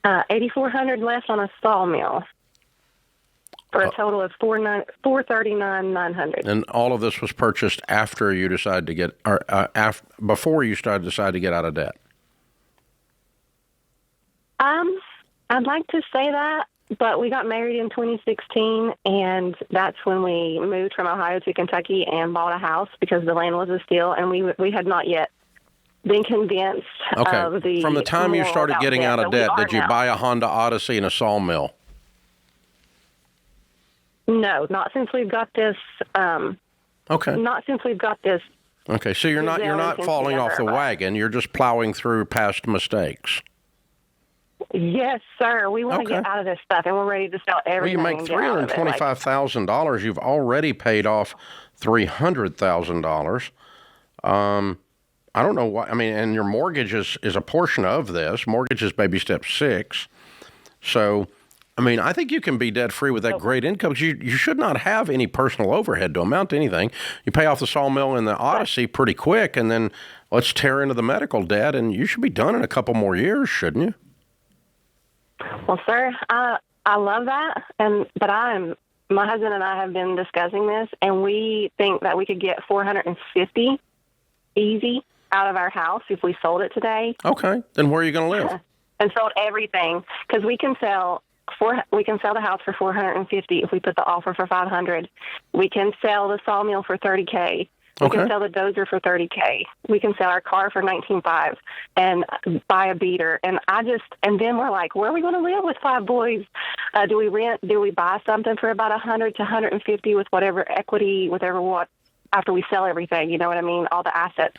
$8,400 left on a sawmill for a total of $439,900. And all of this was purchased after you decided to get, or before you decided to get out of debt. I'd like to say that, but we got married in 2016, and that's when we moved from Ohio to Kentucky and bought a house because the land was a steal, and we had not yet been convinced of the. From the time you started getting out of debt, did you buy a Honda Odyssey and a sawmill? No, not since we've got this. Not since we've got this. Okay, so you're not falling off the wagon. You're just plowing through past mistakes. Yes, sir. We want to get out of this stuff, and we're ready to sell everything. Well, you make $325,000. You've already paid off $300,000. I don't know why. I mean, and your mortgage is a portion of this. Mortgage is baby step 6. So, I mean, I think you can be debt-free with that great income. You should not have any personal overhead to amount to anything. You pay off the sawmill and the Odyssey pretty quick, and then let's tear into the medical debt, and you should be done in a couple more years, shouldn't you? Well, sir, I love that, but my husband and I have been discussing this, and we think that we could get $450 easy out of our house if we sold it today. Okay, then where are you going to live? And sold everything, because we can sell the house for $450 if we put the offer for $500. We can sell the sawmill for $30K. We can sell the dozer for $30K. We can sell our car for $19,500 and buy a beater. And then we're like, where are we going to live with 5 boys? Do we rent? Do we buy something for about $100 to $150 with whatever equity, after we sell everything? You know what I mean? All the assets.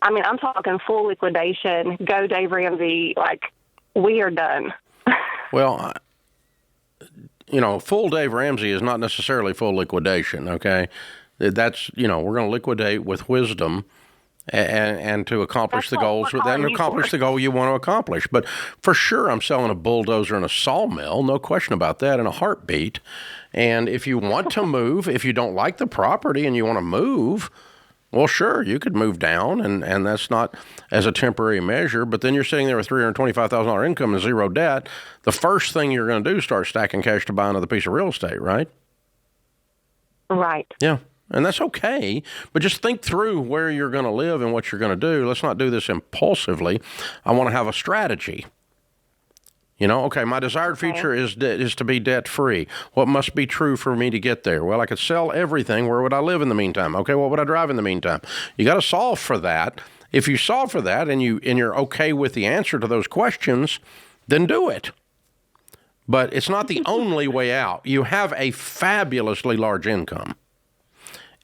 I mean, I'm talking full liquidation. Go Dave Ramsey. Like, we are done. Well, full Dave Ramsey is not necessarily full liquidation, okay? That's, we're going to liquidate with wisdom and to accomplish the goals, and accomplish the goal you want to accomplish. But for sure, I'm selling a bulldozer and a sawmill, no question about that, in a heartbeat. And if you want to move, if you don't like the property and you want to move, well, sure, you could move down, and that's not as a temporary measure. But then you're sitting there with $325,000 income and 0 debt. The first thing you're going to do is start stacking cash to buy another piece of real estate, right? Right. Yeah. And that's okay, but just think through where you're going to live and what you're going to do. Let's not do this impulsively. I want to have a strategy. My desired future is to be debt-free. What must be true for me to get there? Well, I could sell everything. Where would I live in the meantime? Okay, what would I drive in the meantime? You got to solve for that. If you solve for that and you're okay with the answer to those questions, then do it. But it's not the only way out. You have a fabulously large income.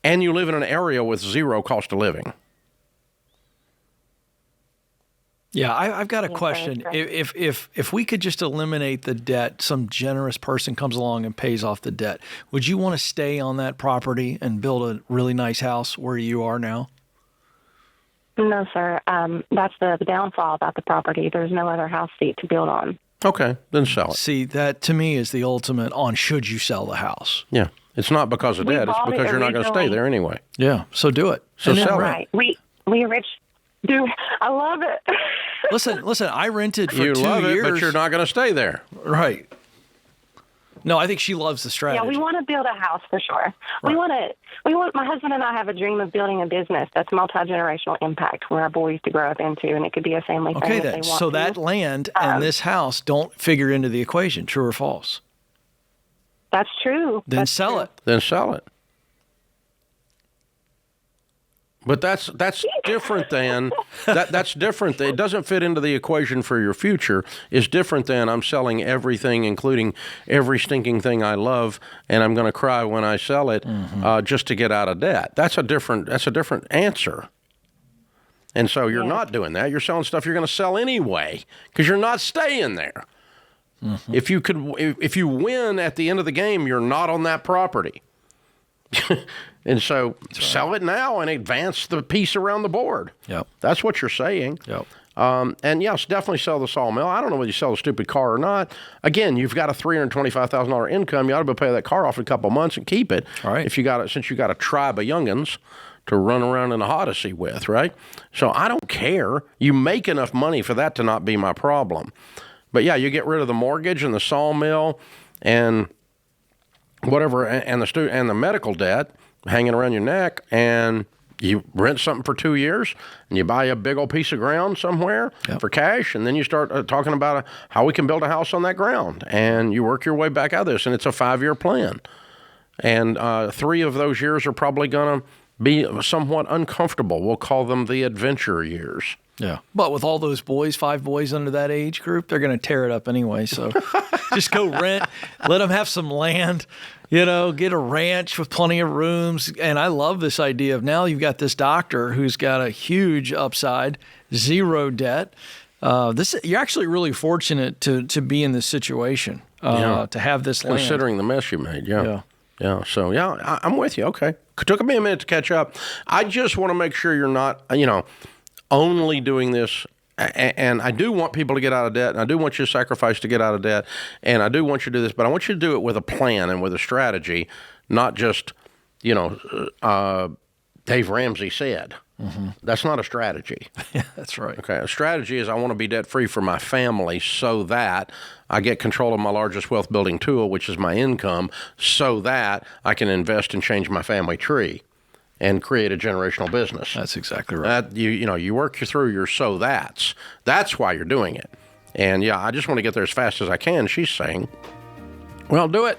And you live in an area with 0 cost of living. Yeah, I've got a question. If we could just eliminate the debt, some generous person comes along and pays off the debt, would you want to stay on that property and build a really nice house where you are now? No, sir. That's the downfall about the property. There's no other house seat to build on. Okay, then sell it. See, that to me is the ultimate on should you sell the house. Yeah. It's not because of debt. It's bought it because you're not going to stay originally. there anyway. Yeah, so do it. So And then sell it. rent. Right. We rich. Dude, I love it. Listen, I rented for You 2 love it, years. but you're not going to stay there. Right. No, I think she loves the strategy. Yeah, we want to build a house for sure. Right. My husband and I have a dream of building a business that's multi-generational impact where our boys to grow up into, and it could be a family thing Okay, if then. they want So to. that land and this house don't figure into the equation, true or false? That's true. Then That's sell true. it. Then sell it. But that's different than that's different. It doesn't fit into the equation for your future. It's different than I'm selling everything, including every stinking thing I love, and I'm going to cry when I sell it just to get out of debt. That's a different answer. And so you're not doing that. You're selling stuff you're going to sell anyway because you're not staying there. If you win at the end of the game, you're not on that property. And so sell it now and advance the piece around the board. Yep. That's what you're saying. Yep. And yes, definitely sell the sawmill. I don't know whether you sell a stupid car or not. Again, you've got a $325,000 income. You ought to be able to pay that car off in a couple of months and keep it. All right. If you got it, since you got a tribe of youngins to run around in a Odyssey with, right? So I don't care. You make enough money for that to not be my problem. But yeah, you get rid of the mortgage and the sawmill and whatever, and the medical debt hanging around your neck, and you rent something for 2 years, and you buy a big old piece of ground somewhere for cash, and then you start talking about how we can build a house on that ground, and you work your way back out of this, and it's a 5-year plan. And 3 of those years are probably going to be somewhat uncomfortable. We'll call them the adventure years. Yeah. But with all those boys, 5 boys under that age group, they're going to tear it up anyway. So just go rent, let them have some land, get a ranch with plenty of rooms. And I love this idea of now you've got this doctor who's got a huge upside, 0 debt. You're actually really fortunate to be in this situation, to have this land. Considering the mess you made, yeah. So, I'm with you. Okay. Took me a minute to catch up. I just want to make sure you're not, only doing this, and I do want people to get out of debt, and I do want you to sacrifice to get out of debt, and I do want you to do this, but I want you to do it with a plan and with a strategy, not just, Dave Ramsey said. Mm-hmm. That's not a strategy. Yeah, that's right. Okay, a strategy is I want to be debt-free for my family so that I get control of my largest wealth-building tool, which is my income, so that I can invest and change my family tree and create a generational business. That's exactly right. You work through your so that's. That's why you're doing it. And yeah, I just want to get there as fast as I can, she's saying. Well, do it.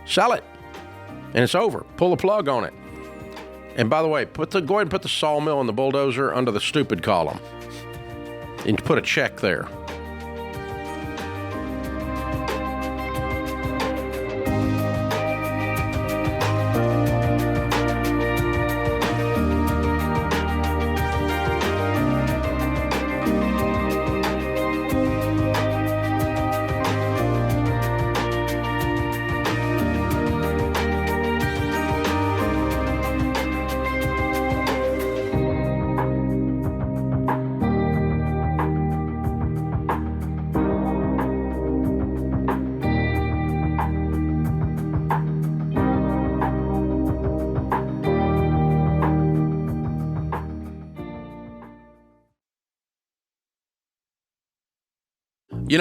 Sell it. And it's over. Pull the plug on it. And by the way, go ahead and put the sawmill and the bulldozer under the stupid column. And put a check there.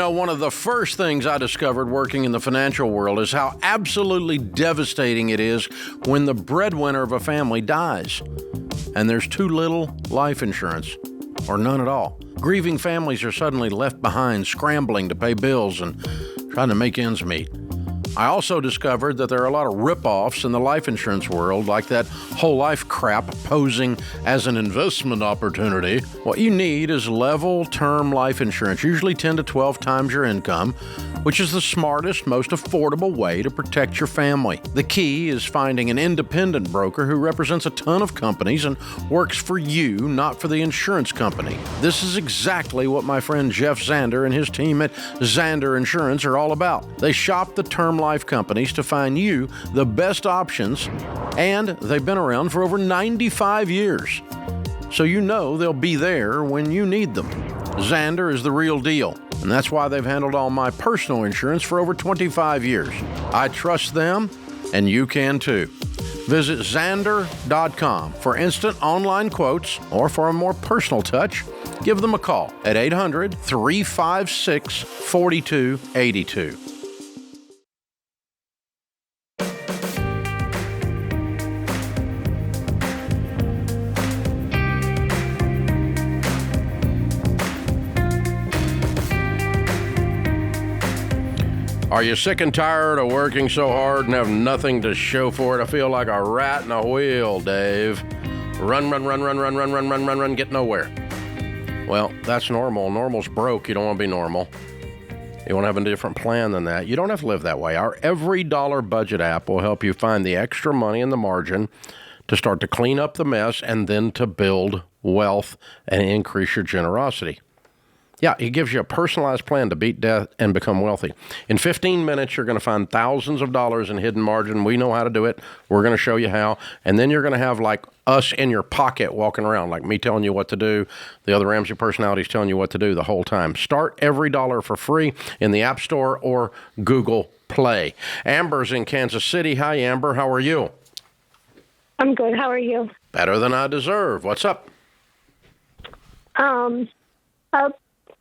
One of the first things I discovered working in the financial world is how absolutely devastating it is when the breadwinner of a family dies and there's too little life insurance or none at all. Grieving families are suddenly left behind, scrambling to pay bills and trying to make ends meet. I also discovered that there are a lot of rip-offs in the life insurance world, like that whole life crap posing as an investment opportunity. What you need is level term life insurance, usually 10 to 12 times your income, which is the smartest, most affordable way to protect your family. The key is finding an independent broker who represents a ton of companies and works for you, not for the insurance company. This is exactly what my friend Jeff Zander and his team at Zander Insurance are all about. They shop the term life companies to find you the best options, and they've been around for over 95 years. So they'll be there when you need them. Zander is the real deal. And that's why they've handled all my personal insurance for over 25 years. I trust them, and you can too. Visit Xander.com for instant online quotes, or for a more personal touch, give them a call at 800-356-4282. Are you sick and tired of working so hard and have nothing to show for it? I feel like a rat in a wheel, Dave. Run, get nowhere. Well, that's normal. Normal's broke. You don't want to be normal. You want to have a different plan than that. You don't have to live that way. Our EveryDollar budget app will help you find the extra money in the margin to start to clean up the mess and then to build wealth and increase your generosity. Yeah, it gives you a personalized plan to beat debt and become wealthy. In 15 minutes, you're going to find thousands of dollars in hidden margin. We know how to do it. We're going to show you how. And then you're going to have like us in your pocket walking around, like me telling you what to do. The other Ramsey personalities telling you what to do the whole time. Start EveryDollar for free in the App Store or Google Play. Amber's in Kansas City. Hi, Amber. How are you? I'm good. How are you? Better than I deserve. What's up? I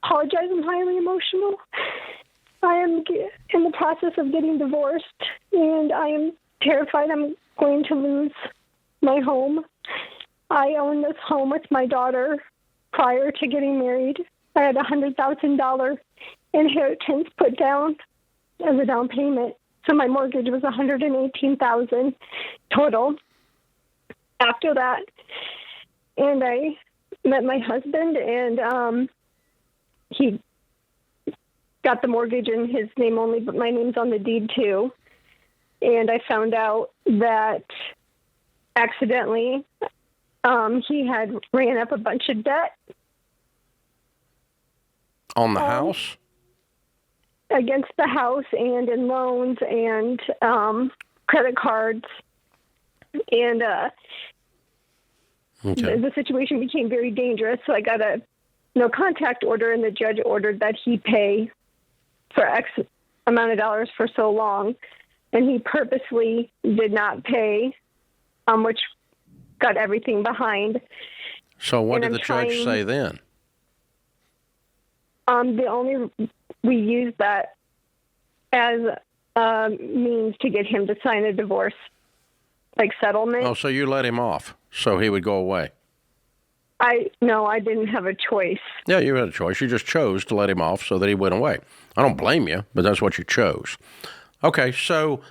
apologize. I'm highly emotional. I am in the process of getting divorced, and I am terrified I'm going to lose my home. I own this home with my daughter prior to getting married. I had a $100,000 inheritance put down as a down payment, so my mortgage was $118,000 total. After that, and I met my husband, and he got the mortgage in his name only, but my name's on the deed too. And I found out that accidentally he had ran up a bunch of debt. On the house? Against the house and in loans and credit cards. And the situation became very dangerous, so I got a no contact order, and the judge ordered that he pay for X amount of dollars for so long, and he purposely did not pay, which got everything behind. So what did the judge say then? We used that as a means to get him to sign a divorce, like settlement. Oh, so you let him off so he would go away? No, I didn't have a choice. Yeah, you had a choice. You just chose to let him off so that he went away. I don't blame you, but that's what you chose. Okay, so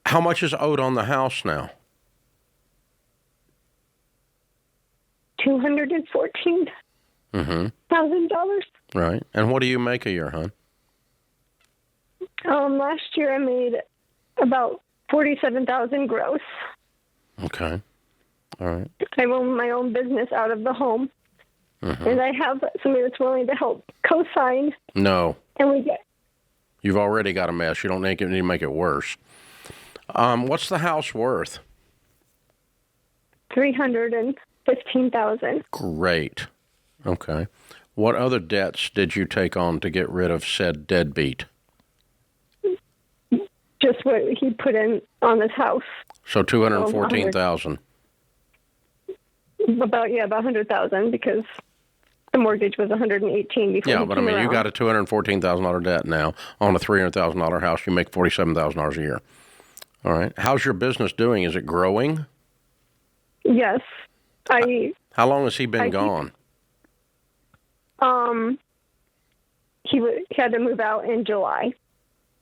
how much is owed on the house now? $214,000. Right. And what do you make a year, hon? Last year I made about $47,000 gross. Okay. All right. I own my own business out of the home, and I have somebody that's willing to help co-sign. No. And we get. You've already got a mess. You don't need to make it worse. What's the house worth? $315,000. Great. Okay. What other debts did you take on to get rid of said deadbeat? Just what he put in on this house. So $214,000. About $100,000 because the mortgage was $118,000 before. Yeah, but I mean, you got a $214,000 debt now on a $300,000 house. You make $47,000 a year. All right. How's your business doing? Is it growing? Yes, How long has he been gone? He had to move out in July.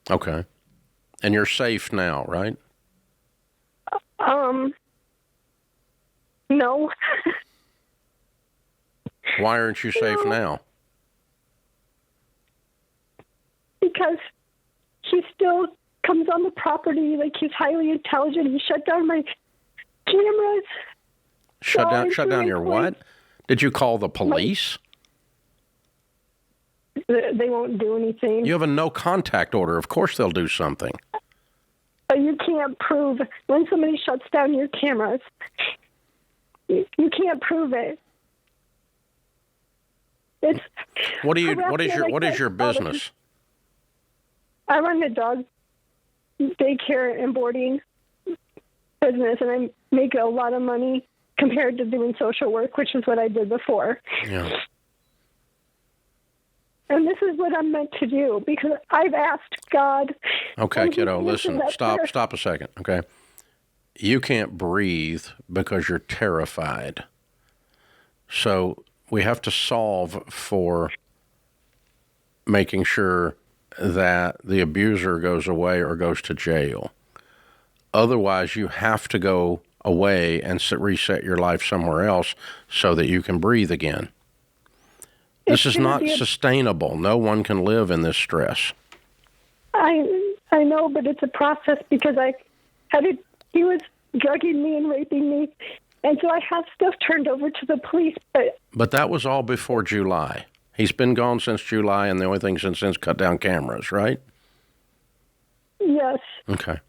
Okay. And you're safe now, right? No. Why aren't you safe now? Because he still comes on the property like he's highly intelligent. He shut down my cameras. Shut down your what? Did you call the police? They won't do anything. You have a no contact order. Of course they'll do something. But you can't prove when somebody shuts down your cameras. You can't prove it. It's What is your business? I run a dog daycare and boarding business, and I make a lot of money compared to doing social work, which is what I did before. Yeah. And this is what I'm meant to do because I've asked God. Okay, kiddo, listen, stop a second, okay? You can't breathe because you're terrified. So we have to solve for making sure that the abuser goes away or goes to jail. Otherwise, you have to go away and reset your life somewhere else so that you can breathe again. This is not sustainable. No one can live in this stress. I know, but it's a process because he was drugging me and raping me, and so I have stuff turned over to the police. But that was all before July. He's been gone since July, and the only thing since cut down cameras, right? Yes. Okay.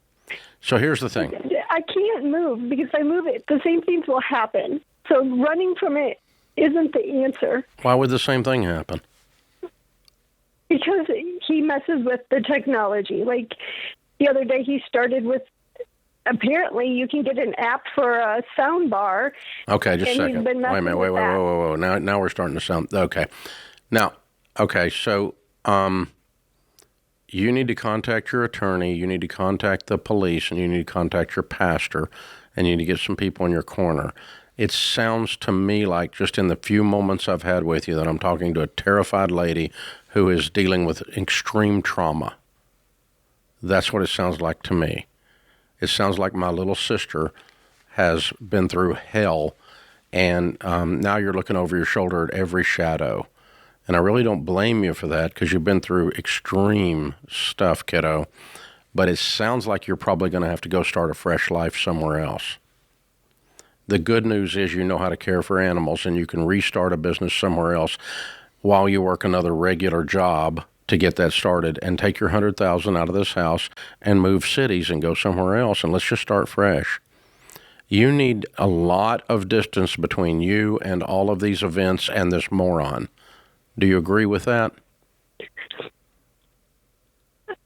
So here's the thing. I can't move because if I move it, the same things will happen. So running from it isn't the answer. Why would the same thing happen? Because he messes with the technology. Like the other day, he started with, apparently you can get an app for a sound bar. Okay, just a second. Wait a minute. Whoa. Now we're starting to sound, okay. Now, okay, so you need to contact your attorney, you need to contact the police, and you need to contact your pastor, and you need to get some people in your corner. It sounds to me like just in the few moments I've had with you that I'm talking to a terrified lady who is dealing with extreme trauma. That's what it sounds like to me. It sounds like my little sister has been through hell, and now you're looking over your shoulder at every shadow. And I really don't blame you for that because you've been through extreme stuff, kiddo. But it sounds like you're probably going to have to go start a fresh life somewhere else. The good news is you know how to care for animals, and you can restart a business somewhere else while you work another regular job to get that started, and take your $100,000 out of this house and move cities and go somewhere else, and let's just start fresh. You need a lot of distance between you and all of these events and this moron. Do you agree with that?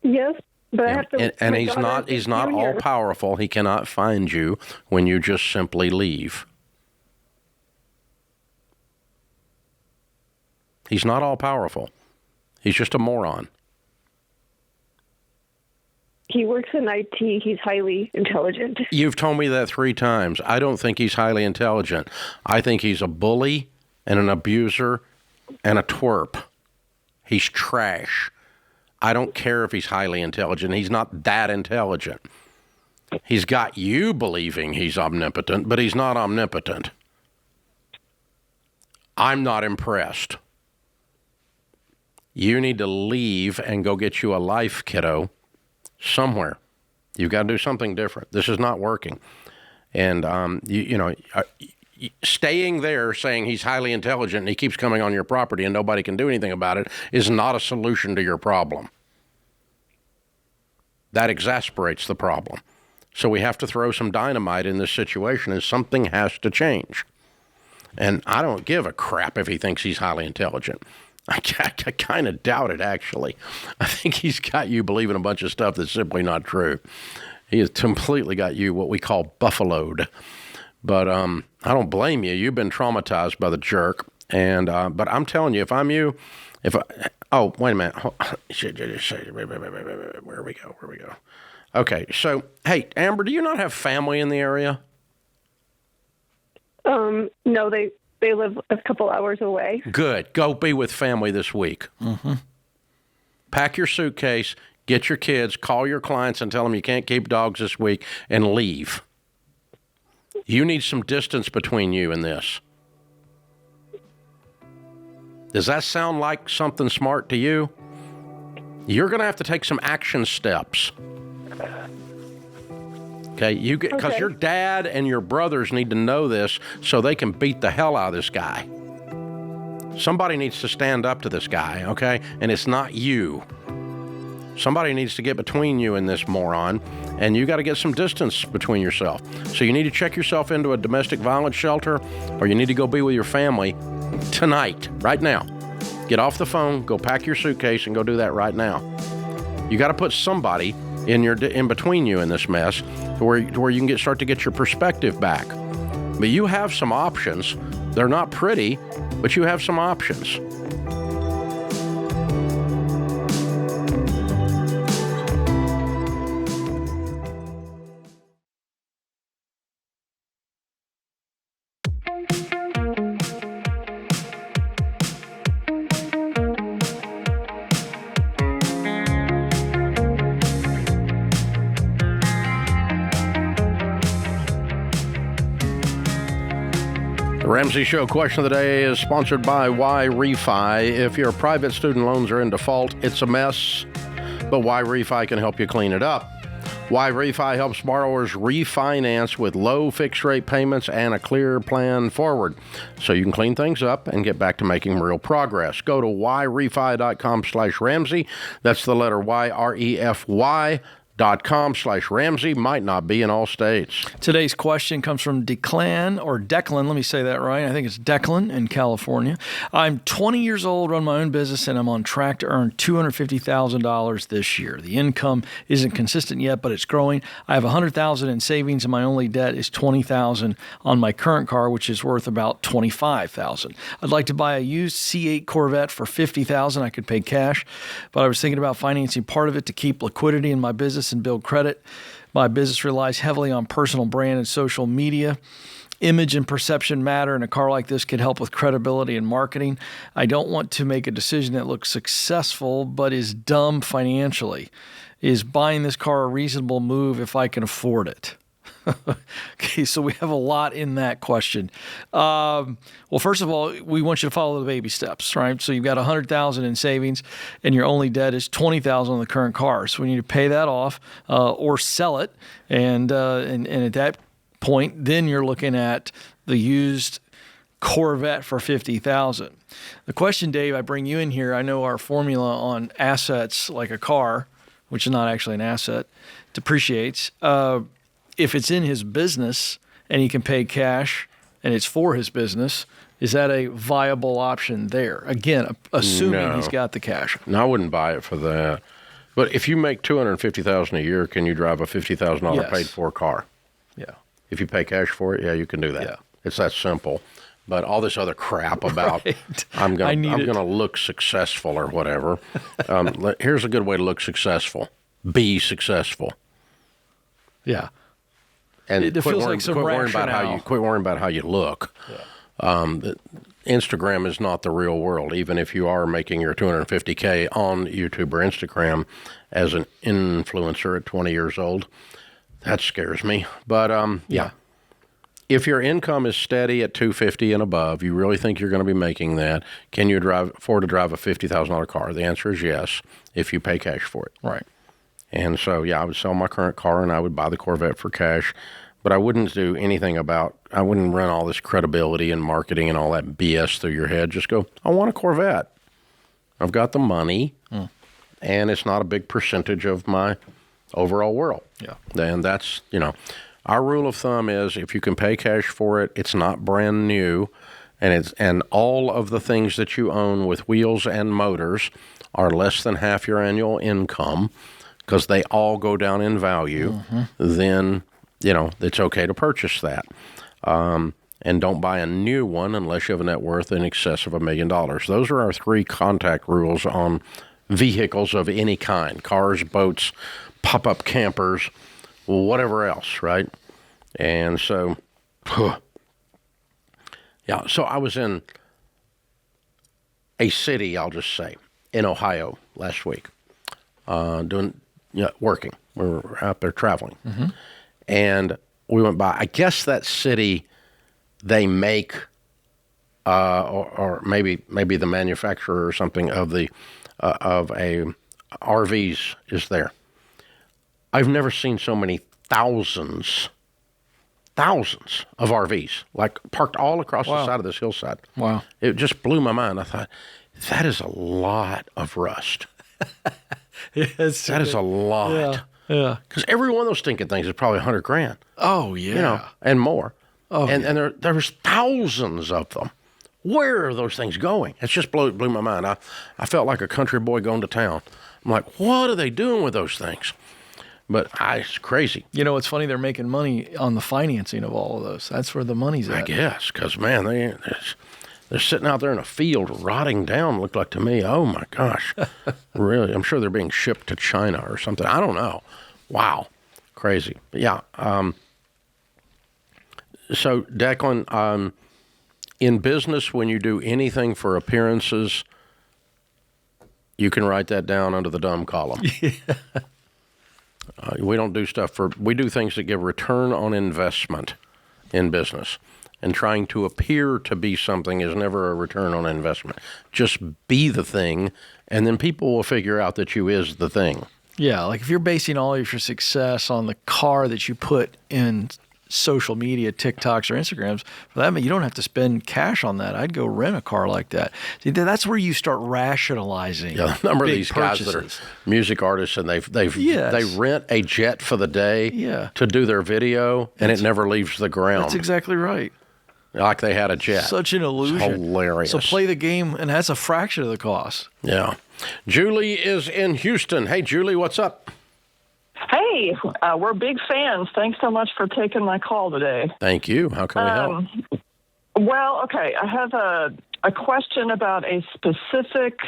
Yes. But I have to, and he's not all powerful. He cannot find you when you just simply leave. He's not all powerful. He's just a moron. He works in IT. He's highly intelligent. You've told me that 3 times. I don't think he's highly intelligent. I think he's a bully and an abuser and a twerp. He's trash. I don't care if he's highly intelligent. He's not that intelligent. He's got you believing he's omnipotent, but he's not omnipotent. I'm not impressed. You need to leave and go get you a life, kiddo, somewhere. You've got to do something different. This is not working. And, staying there saying he's highly intelligent and he keeps coming on your property and nobody can do anything about it is not a solution to your problem. That exasperates the problem. So we have to throw some dynamite in this situation, and something has to change. And I don't give a crap if he thinks he's highly intelligent. I kind of doubt it, actually. I think he's got you believing a bunch of stuff that's simply not true. He has completely got you what we call buffaloed. But I don't blame you. You've been traumatized by the jerk. And but I'm telling you, if I'm you, oh, wait a minute. Where we go? Okay, so, hey, Amber, do you not have family in the area? No, they live a couple hours away. Good. Go be with family this week. Mm-hmm. Pack your suitcase, get your kids, call your clients and tell them you can't keep dogs this week, and leave. You need some distance between you and this. Does that sound like something smart to you? You're going to have to take some action steps. Okay, because your dad and your brothers need to know this so they can beat the hell out of this guy. Somebody needs to stand up to this guy, okay? And it's not you. Somebody needs to get between you and this moron, and you got to get some distance between yourself. So you need to check yourself into a domestic violence shelter, or you need to go be with your family tonight, right now. Get off the phone, go pack your suitcase, and go do that right now. You got to put somebody in between you in this mess to where you can start to get your perspective back. But you have some options. They're not pretty, but you have some options. The Ramsey Show question of the day is sponsored by Why Refi. If your private student loans are in default, it's a mess, but Why Refi can help you clean it up. Why Refi helps borrowers refinance with low fixed rate payments and a clear plan forward, so you can clean things up and get back to making real progress. Go to whyrefi.com/Ramsey. That's the letter YREFY.com/Ramsey. Might not be in all states. Today's question comes from Declan. Let me say that right. I think it's Declan in California. I'm 20 years old, run my own business, and I'm on track to earn $250,000 this year. The income isn't consistent yet, but it's growing. I have $100,000 in savings, and my only debt is $20,000 on my current car, which is worth about $25,000. I'd like to buy a used C8 Corvette for $50,000. I could pay cash, but I was thinking about financing part of it to keep liquidity in my business and build credit. My business relies heavily on personal brand and social media. Image and perception matter, and a car like this could help with credibility and marketing. I don't want to make a decision that looks successful but is dumb financially. Is buying this car a reasonable move if I can afford it? Okay, so we have a lot in that question. Well, first of all, we want you to follow the baby steps, right? So you've got $100,000 in savings, and your only debt is $20,000 on the current car. So we need to pay that off or sell it, and at that point, then you're looking at the used Corvette for $50,000. The question, Dave, I bring you in here. I know our formula on assets like a car, which is not actually an asset, depreciates. If it's in his business and he can pay cash and it's for his business, is that a viable option there? Again, assuming he's got the cash. No, I wouldn't buy it for that. But if you make $250,000 a year, can you drive a $50,000 paid for car? Yeah. If you pay cash for it, yeah, you can do that. Yeah. It's that simple. But all this other crap about I'm gonna look successful or whatever. Here's a good way to look successful: be successful. Yeah. And it feels like some rationale. Quit worrying about how you look. Yeah. Instagram is not the real world. Even if you are making your $250K on YouTube or Instagram as an influencer at 20 years old, that scares me. But yeah. If your income is steady at $250 and above, you really think you're going to be making that, can you afford to drive a $50,000 car? The answer is yes, if you pay cash for it. Right. And so, yeah, I would sell my current car and I would buy the Corvette for cash, but I wouldn't do anything I wouldn't run all this credibility and marketing and all that BS through your head. Just go, I want a Corvette. I've got the money, and it's not a big percentage of my overall world. Yeah. And that's, our rule of thumb is if you can pay cash for it, it's not brand new, and all of the things that you own with wheels and motors are less than half your annual income, because they all go down in value, then, it's okay to purchase that. And don't buy a new one unless you have a net worth in excess of $1 million. Those are our 3 contact rules on vehicles of any kind: cars, boats, pop-up campers, whatever else, right? And so, yeah, so I was in a city, I'll just say, in Ohio last week, working. We were out there traveling. And we went by, I guess that city, they make, or maybe the manufacturer or something of a RVs is there. I've never seen so many thousands of RVs, like parked all across the side of this hillside. Wow. It just blew my mind. I thought, that is a lot of rust. Yes, that is a lot. Yeah. Because every one of those stinking things is probably $100,000. Oh, yeah. And more. Oh, and there was thousands of them. Where are those things going? It's just blew my mind. I felt like a country boy going to town. I'm like, what are they doing with those things? But it's crazy. You know, it's funny. They're making money on the financing of all of those. That's where the money's at. I guess, because, man, they're sitting out there in a field rotting down, looked like to me. Oh, my gosh. Really? I'm sure they're being shipped to China or something. I don't know. Wow. Crazy. But yeah. So, Declan, in business, when you do anything for appearances, you can write that down under the dumb column. Yeah. We don't do we do things that give return on investment in business. And trying to appear to be something is never a return on investment. Just be the thing, and then people will figure out that you is the thing. Yeah, like if you're basing all of your success on the car that you put in social media, TikToks or Instagrams, for that, you don't have to spend cash on that. I'd go rent a car like that. See, that's where you start rationalizing. Yeah, a number of these purchases. Guys that are music artists, and they rent a jet for the day to do their video, and it never leaves the ground. That's exactly right. Like they had a jet. Such an illusion. It's hilarious. So play the game, and that's a fraction of the cost. Yeah. Julie is in Houston. Hey, Julie, what's up? Hey, we're big fans. Thanks so much for taking my call today. Thank you. How can we help? Well, okay. I have a question about a specific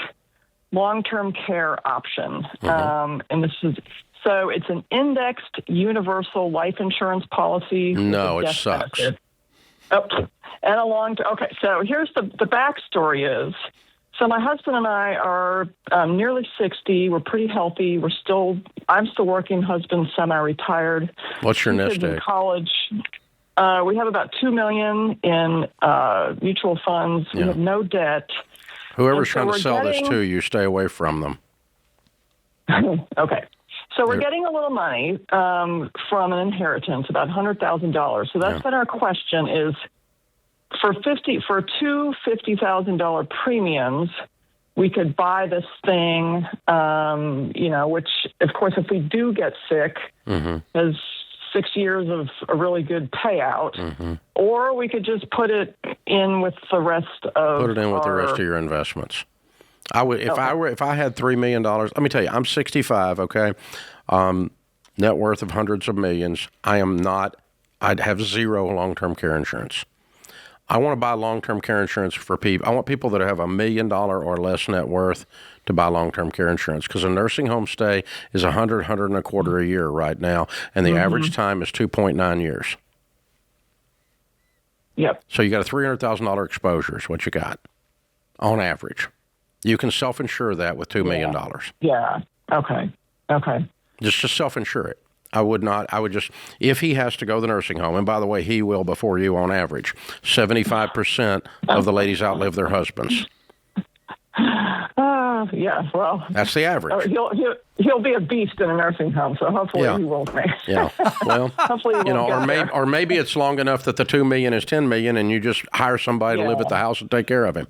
long-term care option. And it's an indexed universal life insurance policy. No, it sucks. Benefit. Oh, and a long-term. Okay, so here's the backstory is. So my husband and I are nearly 60. We're pretty healthy. I'm still working. Husband's semi-retired. What's your nest egg? In egg? College. We have about $2 million in mutual funds. We have no debt. Whoever's trying to sell this to you, stay away from them. Okay. So we're getting a little money from an inheritance, about $100,000. So that's been our question is, for two $50,000 premiums, we could buy this thing, which, of course, if we do get sick, has 6 years of a really good payout. Or we could just put it in with the rest of the rest of your investments. I would if I had $3 million. Let me tell you, I'm 65. Okay, net worth of hundreds of millions. I'd have zero long-term care insurance. I want to buy long-term care insurance for people. I want people that have $1 million or less net worth to buy long-term care insurance because a nursing home stay is $100 a year right now, and the average time is 2.9 years. Yep. So you got a $300,000 exposure is what you got on average. You can self-insure that with $2 million. Yeah. Okay. Just self-insure it. I would not. I would just, if he has to go to the nursing home, and by the way, he will before you on average. 75% of the ladies outlive their husbands. Yeah, well. That's the average. He'll be a beast in a nursing home, so hopefully he won't make. Yeah, well, hopefully he won't or maybe it's long enough that the $2 million is $10 million, and you just hire somebody to live at the house and take care of him.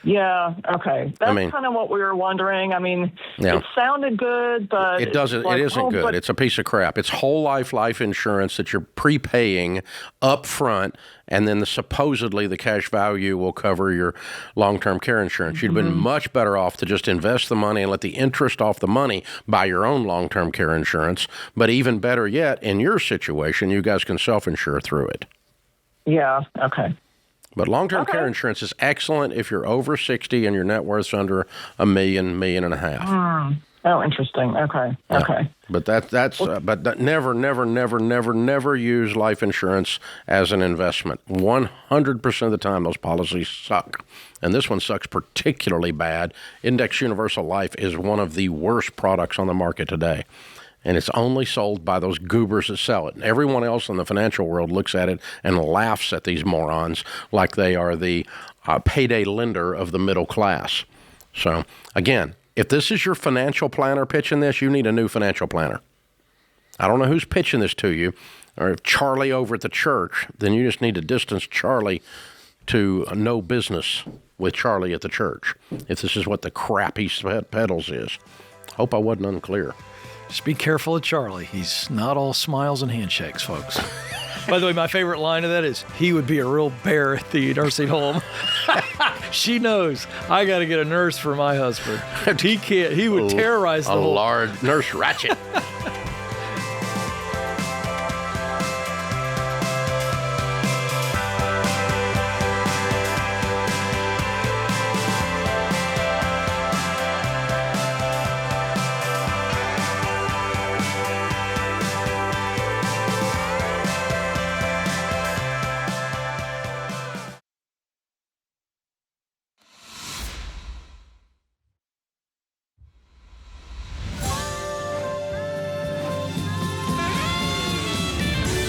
Yeah, okay. That's kind of what we were wondering. I mean, it sounded good, but it doesn't. It isn't good. It's a piece of crap. It's whole life insurance that you're prepaying up front, and then supposedly the cash value will cover your long-term care insurance. You'd have been much better off to just invest the money and let the interest off the money buy your own long-term care insurance. But even better yet, in your situation, you guys can self-insure through it. Yeah, okay. But long-term care insurance is excellent if you're over 60 and your net worth's under $1 million, $1.5 million. Oh, interesting. Okay. But never use life insurance as an investment. 100% of the time, those policies suck. And this one sucks particularly bad. Index Universal Life is one of the worst products on the market today. And it's only sold by those goobers that sell it. And everyone else in the financial world looks at it and laughs at these morons like they are the payday lender of the middle class. So, again, if this is your financial planner pitching this, you need a new financial planner. I don't know who's pitching this to you, or if Charlie over at the church, then you just need to distance Charlie to no business with Charlie at the church, if this is what the crap he peddles is. Hope I wasn't unclear. Just be careful of Charlie. He's not all smiles and handshakes, folks. By the way, my favorite line of that is, he would be a real bear at the nursing home. She knows I got to get a nurse for my husband. He can't. He would terrorize the a whole. large nurse Ratchet.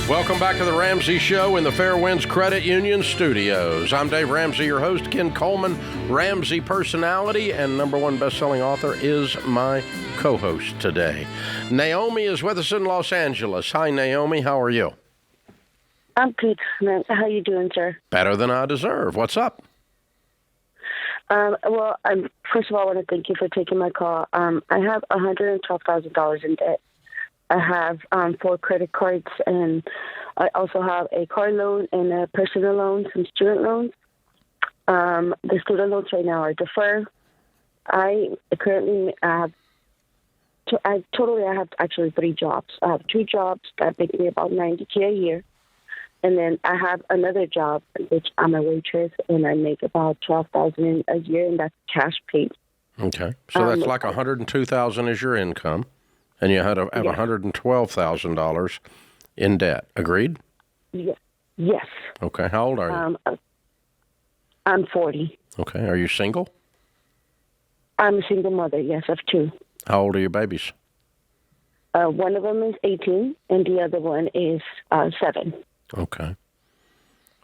Welcome back to the Ramsey Show in the Fairwinds Credit Union studios. I'm Dave Ramsey, your host. Ken Coleman, Ramsey personality and #1 best-selling author, is my co-host today. Naomi is with us in Los Angeles. Hi, Naomi. How are you? I'm good, man. How you doing, sir? Better than I deserve. What's up? Well, first of all, I want to thank you for taking my call. I have $112,000 in debt. I have 4 credit cards, and I also have a car loan and a personal loan, some student loans. The student loans right now are deferred. I have actually 3 jobs. I have 2 jobs that make me about $90K a year. And then I have another job, which I'm a waitress, and I make about $12,000 a year, and that's cash paid. Okay. So that's like $102,000 is your income. And you had to have $112,000 in debt. Agreed? Yes. Okay. How old are you? I'm 40. Okay. Are you single? I'm a single mother, yes, of 2. How old are your babies? One of them is 18, and the other one is 7. Okay.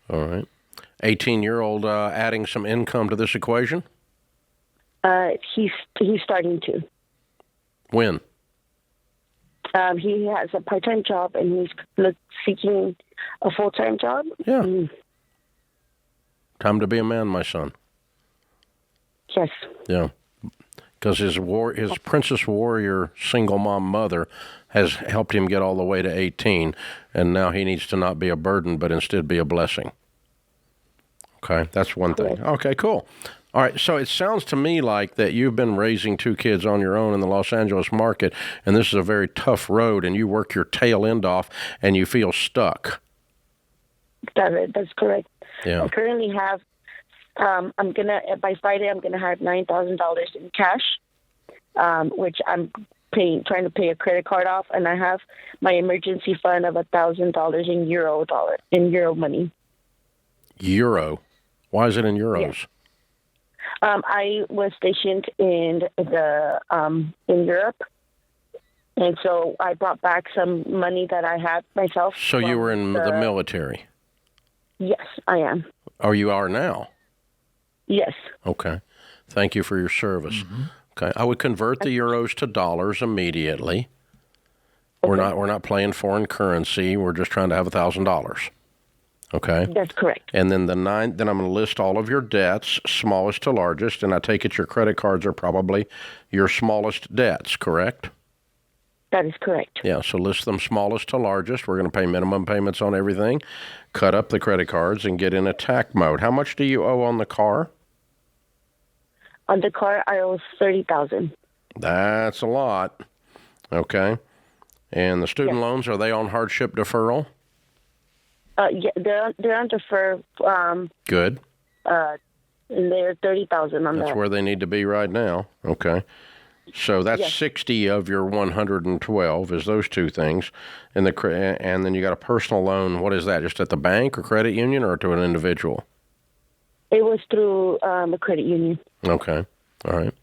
All right. 18-year-old adding some income to this equation? He's starting to. When? He has a part-time job, and he's seeking a full-time job. Yeah. Time to be a man, my son. Yes. Yeah. Because his Princess Warrior single mom mother has helped him get all the way to 18, and now he needs to not be a burden, but instead be a blessing. Okay, that's one thing. Okay, cool. All right, so it sounds to me like that you've been raising 2 kids on your own in the Los Angeles market, and this is a very tough road, and you work your tail end off, and you feel stuck. That's correct. Yeah. I currently have, by Friday, I'm gonna have $9,000 in cash, which I'm trying to pay a credit card off, and I have my emergency fund of $1,000 in euro money. Euro? Why is it in euros? Yes. I was stationed in Europe, and so I brought back some money that I had myself. So you were in the military? Yes, I am. Oh, you are now? Yes. Okay. Thank you for your service. Mm-hmm. Okay. I would convert the euros to dollars immediately. Okay. We're not playing foreign currency. We're just trying to have $1,000. Okay. That's correct. And then then I'm going to list all of your debts, smallest to largest, and I take it your credit cards are probably your smallest debts, correct? That is correct. Yeah, so list them smallest to largest. We're going to pay minimum payments on everything, cut up the credit cards, and get in attack mode. How much do you owe on the car? On the car, I owe $30,000. That's a lot. Okay. And the student loans, are they on hardship deferral? Yeah, they're on defer. Good. And they're $30,000 on that. That's where they need to be right now. Okay. So that's 60 of your 112 is those 2 things, and then you got a personal loan. What is that? Just at the bank or credit union, or to an individual? It was through the credit union. Okay. All right.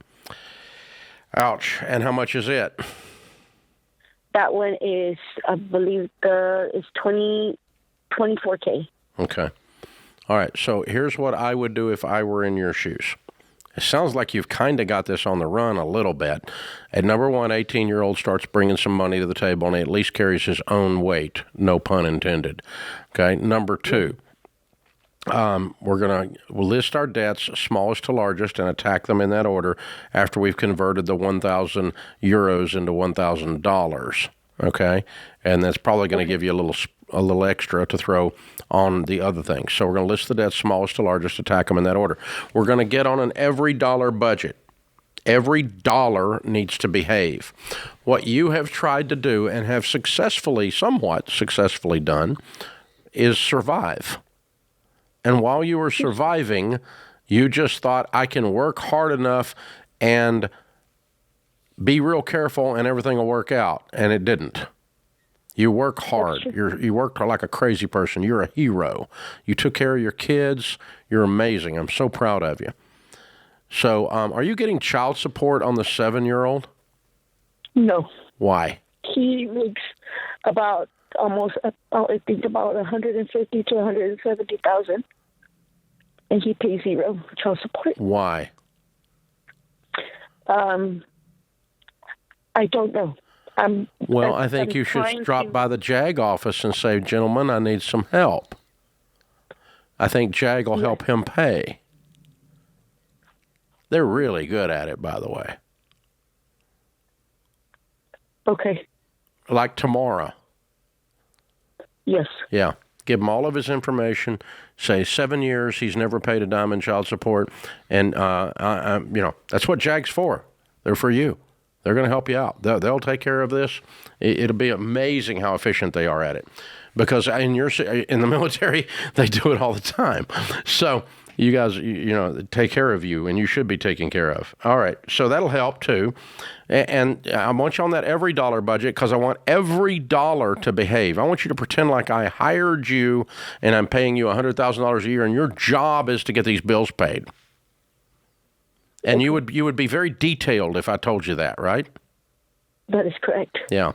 Ouch. And how much is it? That one is, I believe, is 24K. Okay. All right. So here's what I would do if I were in your shoes. It sounds like you've kind of got this on the run a little bit. At number 1, 18-year-old starts bringing some money to the table, and he at least carries his own weight. No pun intended. Okay. Number 2, we'll list our debts smallest to largest and attack them in that order after we've converted the 1,000 euros into $1,000. Okay. And that's probably going to give you a little extra to throw on the other things. So we're going to list the debts smallest to largest, attack them in that order. We're going to get on an EveryDollar budget. Every dollar needs to behave. What you have tried to do and have somewhat successfully done, is survive. And while you were surviving, you just thought, I can work hard enough and be real careful and everything will work out. And it didn't. You work hard. You worked like a crazy person. You're a hero. You took care of your kids. You're amazing. I'm so proud of you. So are you getting child support on the 7-year-old? No. Why? He makes about I think about 150 to 170,000, and he pays zero child support. Why? I don't know. I think you should drop by the JAG office and say, gentlemen, I need some help. I think JAG will help him pay. They're really good at it, by the way. Okay. Like tomorrow. Yes. Yeah. Give him all of his information. Say 7 years, he's never paid a dime in child support. And, that's what JAG's for. They're for you. They're going to help you out. They'll take care of this. It'll be amazing how efficient they are at it. Because in the military, they do it all the time. So you guys, take care of you, and you should be taken care of. All right. So that'll help, too. And I want you on that EveryDollar budget because I want every dollar to behave. I want you to pretend like I hired you and I'm paying you $100,000 a year, and your job is to get these bills paid. And you would be very detailed if I told you that, right? That is correct. Yeah.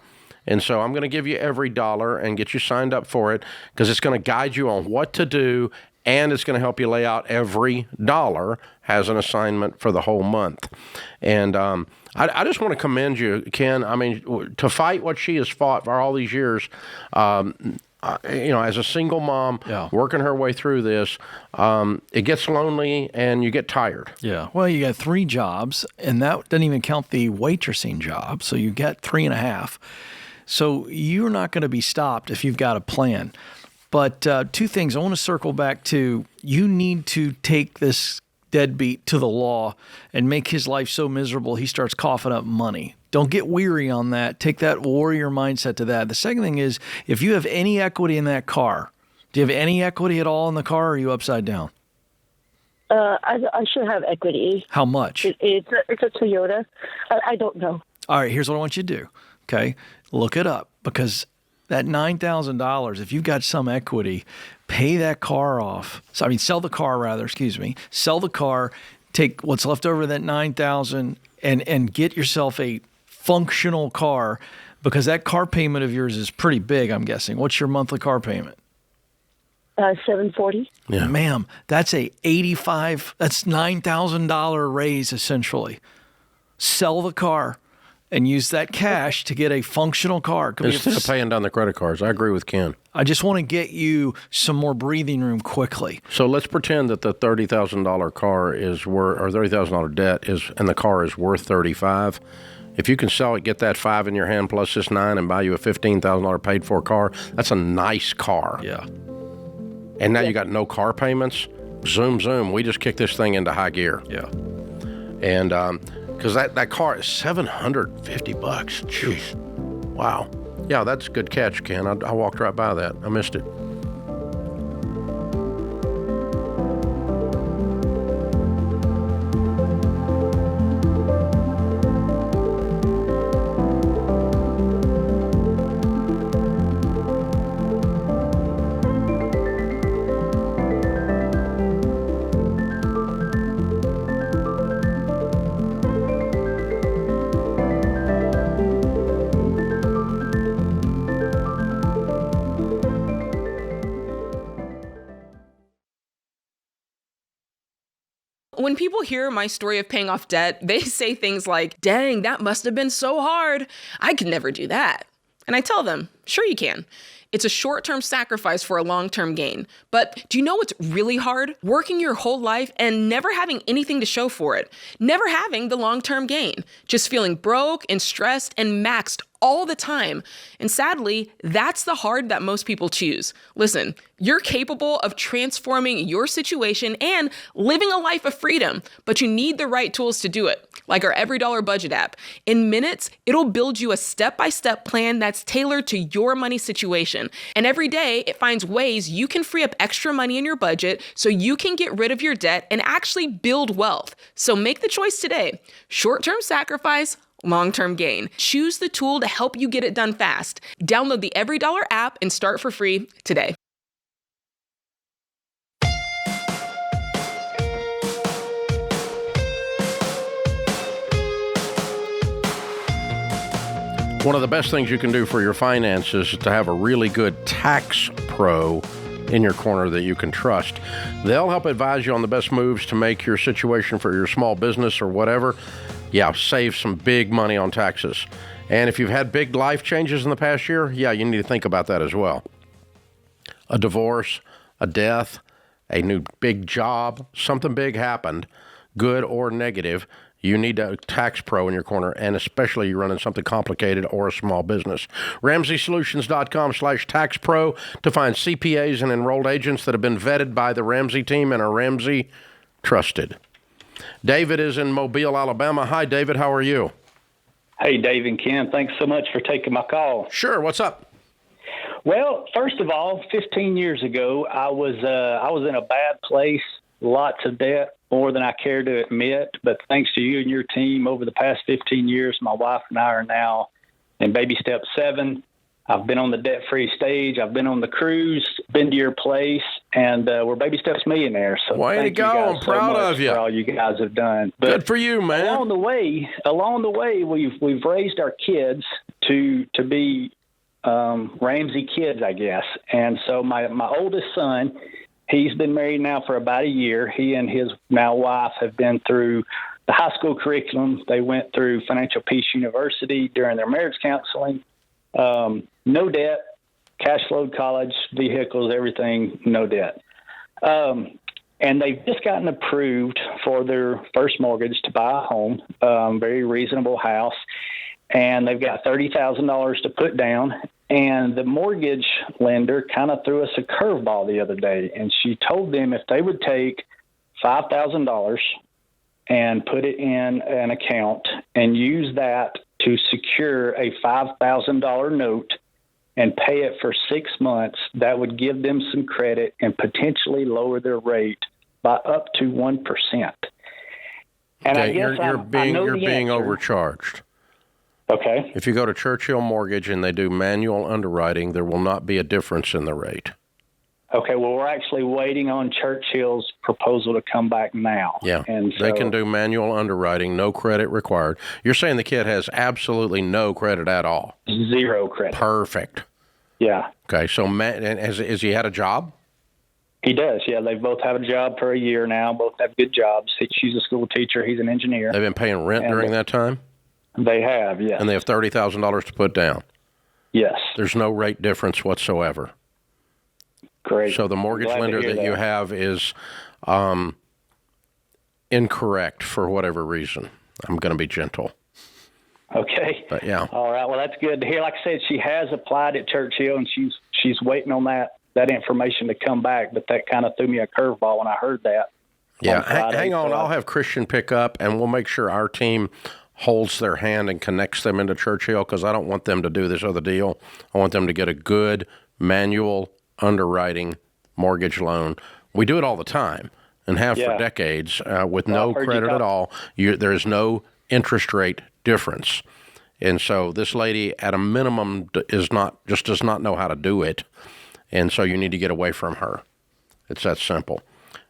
And so I'm going to give you EveryDollar and get you signed up for it because it's going to guide you on what to do, and it's going to help you lay out every dollar has an assignment for the whole month. And I just want to commend you, Ken. I mean, to fight what she has fought for all these years, as a single mom, working her way through this, it gets lonely and you get tired. Yeah. Well, you got 3 jobs, and that doesn't even count the waitressing job. So you get 3.5. So you're not going to be stopped if you've got a plan. But 2 things. I want to circle back to, you need to take this deadbeat to the law and make his life so miserable he starts coughing up money. Don't get weary on that. Take that warrior mindset to that. The second thing is, if you have any equity in that car, do you have any equity at all in the car, or are you upside down? I should have equity. How much? It's a Toyota. I don't know. All right, here's what I want you to do. Okay, look it up, because that $9,000, if you've got some equity, pay that car off. Sell the car rather, Sell the car, take what's left over of that $9,000 and get yourself a functional car, because that car payment of yours is pretty big, I'm guessing. What's your monthly car payment? $740. Yeah. Ma'am, that's that's $9,000 raise essentially. Sell the car and use that cash to get a functional car. Instead of paying down the credit cards. I agree with Ken. I just want to get you some more breathing room quickly. So let's pretend that the $30,000 car is worth, or $30,000 debt is, and the car is worth $35,000. If you can sell it, get that $5,000 in your hand plus this $9,000 and buy you a $15,000 paid for car, that's a nice car. Yeah. And now you got no car payments. Zoom, zoom. We just kick this thing into high gear. Yeah. And because that car is $750. Jeez. Wow. Yeah, that's a good catch, Ken. I walked right by that. I missed it. When people hear my story of paying off debt, they say things like, dang, that must have been so hard. I could never do that. And I tell them, sure you can. It's a short-term sacrifice for a long-term gain. But do you know what's really hard? Working your whole life and never having anything to show for it. Never having the long-term gain. Just feeling broke and stressed and maxed all the time. And sadly, that's the hard that most people choose. Listen, you're capable of transforming your situation and living a life of freedom, but you need the right tools to do it, like our EveryDollar budget app. In minutes, it'll build you a step-by-step plan that's tailored to your money situation. And every day, it finds ways you can free up extra money in your budget so you can get rid of your debt and actually build wealth. So make the choice today. Short-term sacrifice, long-term gain. Choose the tool to help you get it done fast. Download the EveryDollar app and start for free today. One of the best things you can do for your finances is to have a really good tax pro in your corner that you can trust. They'll help advise you on the best moves to make your situation for your small business or whatever, save some big money on taxes. And if you've had big life changes in the past year, you need to think about that as well. A divorce, a death, a new big job, something big happened, good or negative. You need a tax pro in your corner, and especially you're running something complicated or a small business. RamseySolutions.com/tax pro to find CPAs and enrolled agents that have been vetted by the Ramsey team and are Ramsey trusted. David is in Mobile, Alabama. Hi, David. How are you? Hey, Dave and Ken. Thanks so much for taking my call. Sure. What's up? Well, first of all, 15 years ago, I was in a bad place, lots of debt, more than I care to admit. But thanks to you and your team over the past 15 years, my wife and I are now in baby step 7. I've been on the debt-free stage. I've been on the cruise, been to your place, and we're baby steps millionaires. So way to go! I'm proud of you for all you guys have done. But good for you, man. Along the way, we've raised our kids to be Ramsey kids, I guess. And so my oldest son, he's been married now for about a year. He and his now wife have been through the high school curriculum. They went through Financial Peace University during their marriage counseling. No debt, cash flowed college, vehicles, everything, no debt. And they've just gotten approved for their first mortgage to buy a home, very reasonable house. And they've got $30,000 to put down. And the mortgage lender kind of threw us a curveball the other day. And she told them if they would take $5,000 and put it in an account and use that to secure a $5,000 note and pay it for 6 months, that would give them some credit and potentially lower their rate by up to 1%. And I guess you're being overcharged. Okay. If you go to Churchill Mortgage and they do manual underwriting, there will not be a difference in the rate. Okay, well, we're actually waiting on Churchill's proposal to come back now. Yeah, and so, they can do manual underwriting, no credit required. You're saying the kid has absolutely no credit at all? Zero credit. Perfect. Yeah. Okay, so has he had a job? He does, yeah. They both have a job for a year now. Both have good jobs. She's a school teacher. He's an engineer. They've been paying rent during that time? They have, yes. And they have $30,000 to put down? Yes. There's no rate difference whatsoever? Great. So the mortgage lender that you have is incorrect for whatever reason. I'm going to be gentle. Okay. But yeah. All right. Well, that's good to hear. Like I said, she has applied at Churchill, and she's waiting on that information to come back. But that kind of threw me a curveball when I heard that. Yeah. Hang on. I'll have Christian pick up, and we'll make sure our team holds their hand and connects them into Churchill, because I don't want them to do this other deal. I want them to get a good manual underwriting mortgage loan. We do it all the time and have for decades with no credit at all. There is no interest rate difference. And so this lady at a minimum does not know how to do it. And so you need to get away from her. It's that simple.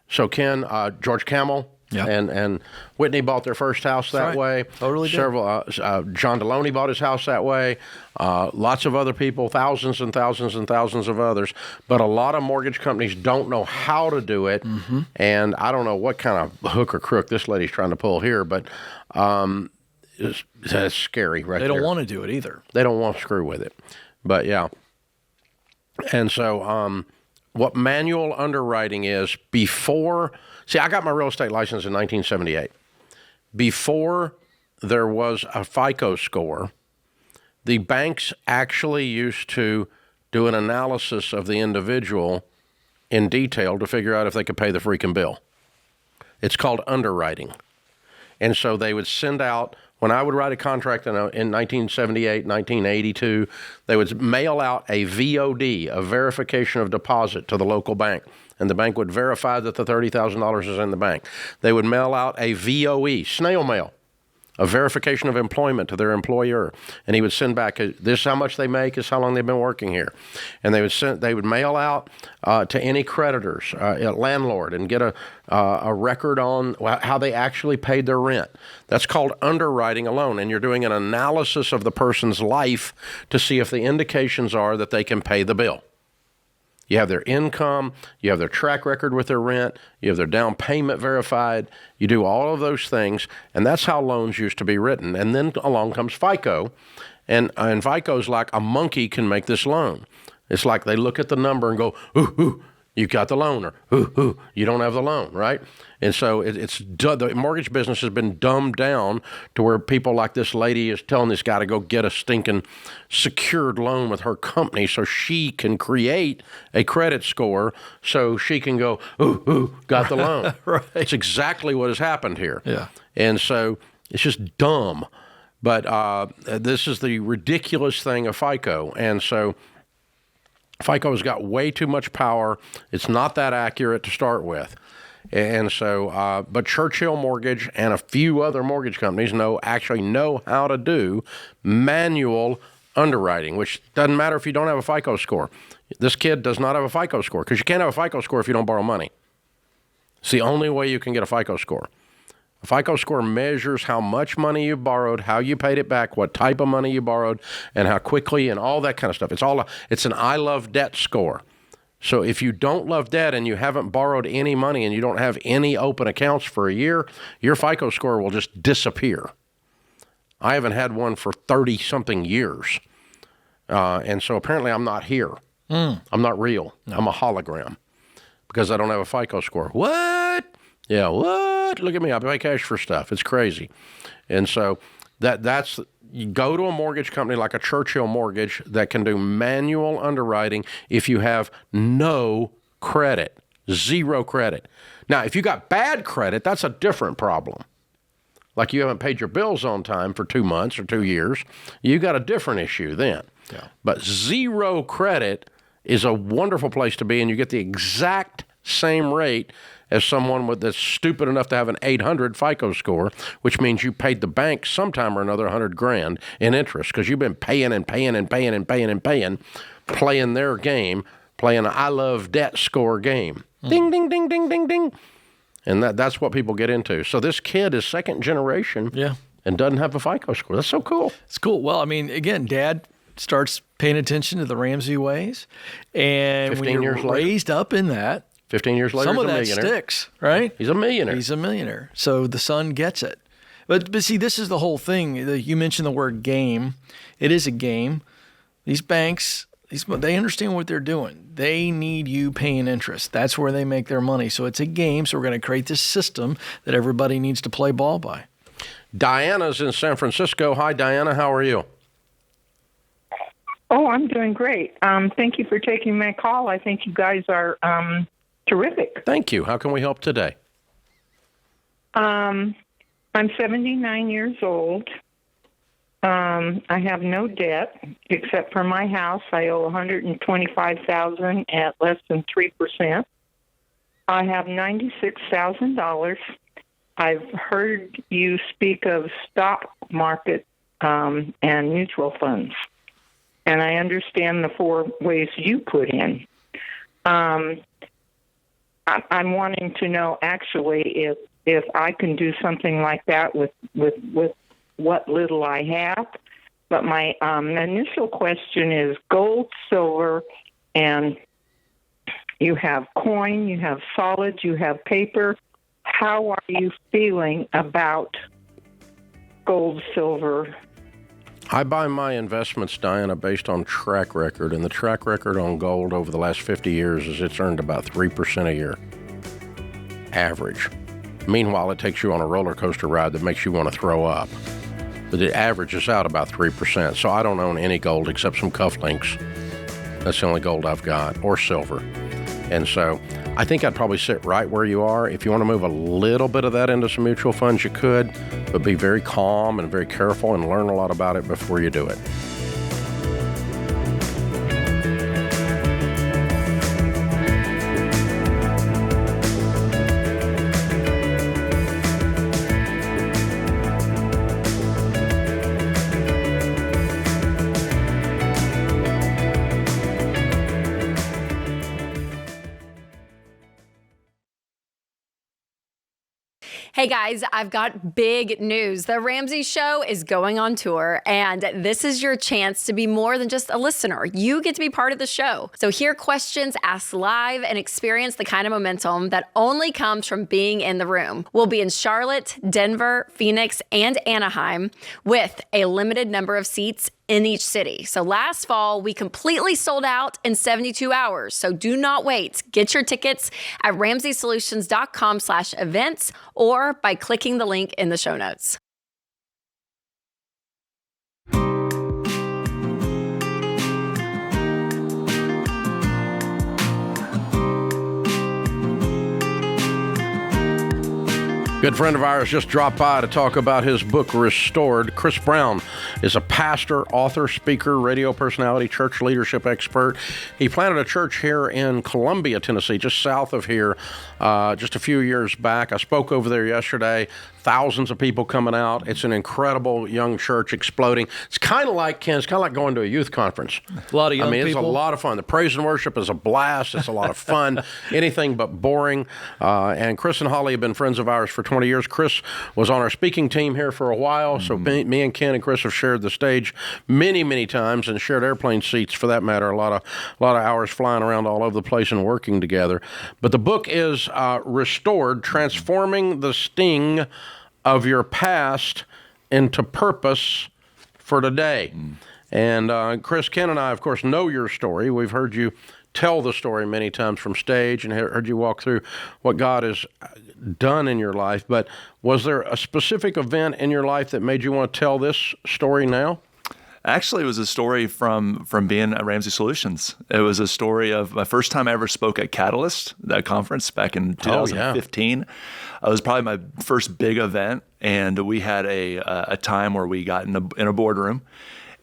So Ken, George Camel and Whitney bought their first house that way. Totally did. John Deloney bought his house that way. Lots of other people, thousands and thousands and thousands of others. But a lot of mortgage companies don't know how to do it. Mm-hmm. And I don't know what kind of hook or crook this lady's trying to pull here, but that's scary right there. They don't want to do it either. They don't want to screw with it. But yeah. And so what manual underwriting is I got my real estate license in 1978. Before there was a FICO score, the banks actually used to do an analysis of the individual in detail to figure out if they could pay the freaking bill. It's called underwriting. And so they would send out, when I would write a contract in 1978, 1982, they would mail out a VOD, a verification of deposit, to the local bank. And the bank would verify that the $30,000 is in the bank. They would mail out a VOE, snail mail, a verification of employment to their employer. And he would send back, this is how much they make, this is how long they've been working here. And they would mail out to any creditors, a landlord, and get a record on how they actually paid their rent. That's called underwriting a loan. And you're doing an analysis of the person's life to see if the indications are that they can pay the bill. You have their income, you have their track record with their rent, you have their down payment verified, you do all of those things, and that's how loans used to be written. And then along comes FICO, and FICO's like a monkey can make this loan. It's like they look at the number and go, ooh, you got the loan, or ooh, you don't have the loan, right? And so the mortgage business has been dumbed down to where people like this lady is telling this guy to go get a stinking secured loan with her company so she can create a credit score so she can go, ooh, got the loan. Right. It's exactly what has happened here. Yeah. And so it's just dumb. But this is the ridiculous thing of FICO. And so FICO has got way too much power. It's not that accurate to start with. And so, but Churchill Mortgage and a few other mortgage companies actually know how to do manual underwriting, which doesn't matter if you don't have a FICO score. This kid does not have a FICO score because you can't have a FICO score if you don't borrow money. It's the only way you can get a FICO score. A FICO score measures how much money you borrowed, how you paid it back, what type of money you borrowed, and how quickly, and all that kind of stuff. It's an I love debt score. So if you don't love debt and you haven't borrowed any money and you don't have any open accounts for a year, your FICO score will just disappear. I haven't had one for 30-something years. And so apparently I'm not here. I'm not real. No. I'm a hologram because I don't have a FICO score. What? Yeah, what? Look at me. I pay cash for stuff. It's crazy. And so that's you go to a mortgage company like a Churchill Mortgage that can do manual underwriting if you have no credit, zero credit. Now, if you got bad credit, that's a different problem. Like you haven't paid your bills on time for 2 months or 2 years, you got a different issue then. Yeah. But zero credit is a wonderful place to be, and you get the exact same rate as someone that's stupid enough to have an 800 FICO score, which means you paid the bank sometime or another $100,000 in interest because you've been paying, playing their game, playing an I love debt score game. Ding, ding, ding, ding, ding, ding. And that's what people get into. So this kid is second generation and doesn't have a FICO score. That's so cool. It's cool. Well, I mean, again, Dad starts paying attention to the Ramsey ways. And when you're raised up in that, 15 years later, some of he's a that millionaire. sticks, right? He's a millionaire. He's a millionaire. So the son gets it. But see, this is the whole thing. You mentioned the word game. It is a game. These banks, they understand what they're doing. They need you paying interest. That's where they make their money. So it's a game. So we're going to create this system that everybody needs to play ball by. Diana's in San Francisco. Hi, Diana. How are you? Oh, I'm doing great. Thank you for taking my call. I think you guys are terrific. Thank you. How can we help today? I'm 79 years old. I have no debt except for my house. I owe $125,000 at less than 3%. I have $96,000. I've heard you speak of stock market and mutual funds, and I understand the 4 ways you put in. I'm wanting to know actually if I can do something like that with what little I have. But my initial question is gold, silver, and you have coin, you have solid, you have paper. How are you feeling about gold, silver, I buy my investments, Diana, based on track record, and the track record on gold over the last 50 years is it's earned about 3% a year, average. Meanwhile, it takes you on a roller coaster ride that makes you want to throw up. But it averages out about 3%. So I don't own any gold except some cufflinks. That's the only gold I've got, or silver. And so I think I'd probably sit right where you are. If you want to move a little bit of that into some mutual funds, you could, but be very calm and very careful and learn a lot about it before you do it. Hey guys, I've got big news. The Ramsey Show is going on tour, and this is your chance to be more than just a listener. You get to be part of the show. So hear questions asked live and experience the kind of momentum that only comes from being in the room. We'll be in Charlotte, Denver, Phoenix, and Anaheim with a limited number of seats in each city. So last fall, we completely sold out in 72 hours. So do not wait. Get your tickets at RamseySolutions.com/events or by clicking the link in the show notes. Good friend of ours just dropped by to talk about his book, Restored. Chris Brown is a pastor, author, speaker, radio personality, church leadership expert. He planted a church here in Columbia, Tennessee, just south of here, just a few years back. I spoke over there yesterday. Thousands of people coming out. It's an incredible young church exploding. It's kind of like, Ken, it's kind of like going to a youth conference. A lot of young people. It's a lot of fun. The praise and worship is a blast. It's a lot of fun. Anything but boring. And Chris and Holly have been friends of ours for 20 years. Chris was on our speaking team here for a while. So me and Ken and Chris have shared the stage many, many times and shared airplane seats for that matter. A lot of hours flying around all over the place and working together. But the book is Restored, Transforming the Sting of Your Past into Purpose for Today. And Chris, Ken, and I, of course, know your story. We've heard you tell the story many times from stage and heard you walk through what God has done in your life. But was there a specific event in your life that made you want to tell this story now? Actually, it was a story from being at Ramsey Solutions. It was a story of my first time I ever spoke at Catalyst, that conference back in 2015. It was probably my first big event, and we had a time where we got in a boardroom,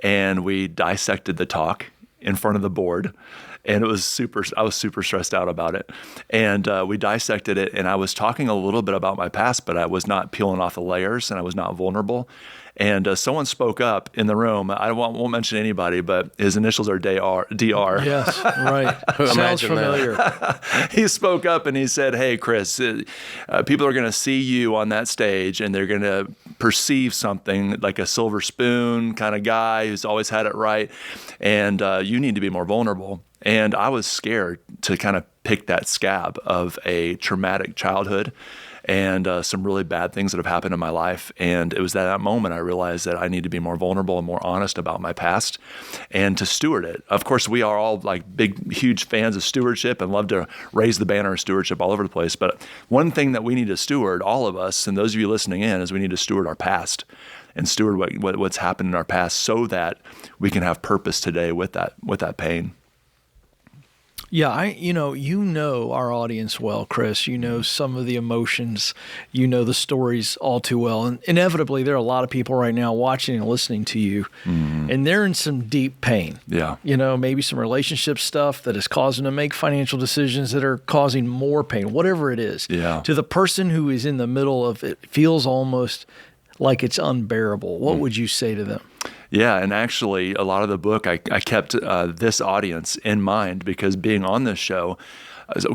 and we dissected the talk in front of the board. And I was super stressed out about it. And we dissected it, and I was talking a little bit about my past, but I was not peeling off the layers, and I was not vulnerable. And someone spoke up in the room. I won't mention anybody, but his initials are DR. Yes, right. Sounds familiar. He spoke up and he said, "Hey, Chris, people are going to see you on that stage, and they're going to perceive something like a silver spoon kind of guy who's always had it right, and you need to be more vulnerable." And I was scared to kind of pick that scab of a traumatic childhood and some really bad things that have happened in my life. And it was at that moment I realized that I need to be more vulnerable and more honest about my past and to steward it. Of course, we are all like big, huge fans of stewardship and love to raise the banner of stewardship all over the place. But one thing that we need to steward, all of us, and those of you listening in, is we need to steward our past and steward what's happened in our past so that we can have purpose today with that pain. Yeah, you know our audience well, Chris. You know some of the emotions. You know the stories all too well. And inevitably, there are a lot of people right now watching and listening to you, and they're in some deep pain. Yeah. Maybe some relationship stuff that is causing them to make financial decisions that are causing more pain, whatever it is. Yeah. To the person who is in the middle of it, feels almost like it's unbearable. What would you say to them? Yeah, and actually, a lot of the book, I kept this audience in mind because being on this show,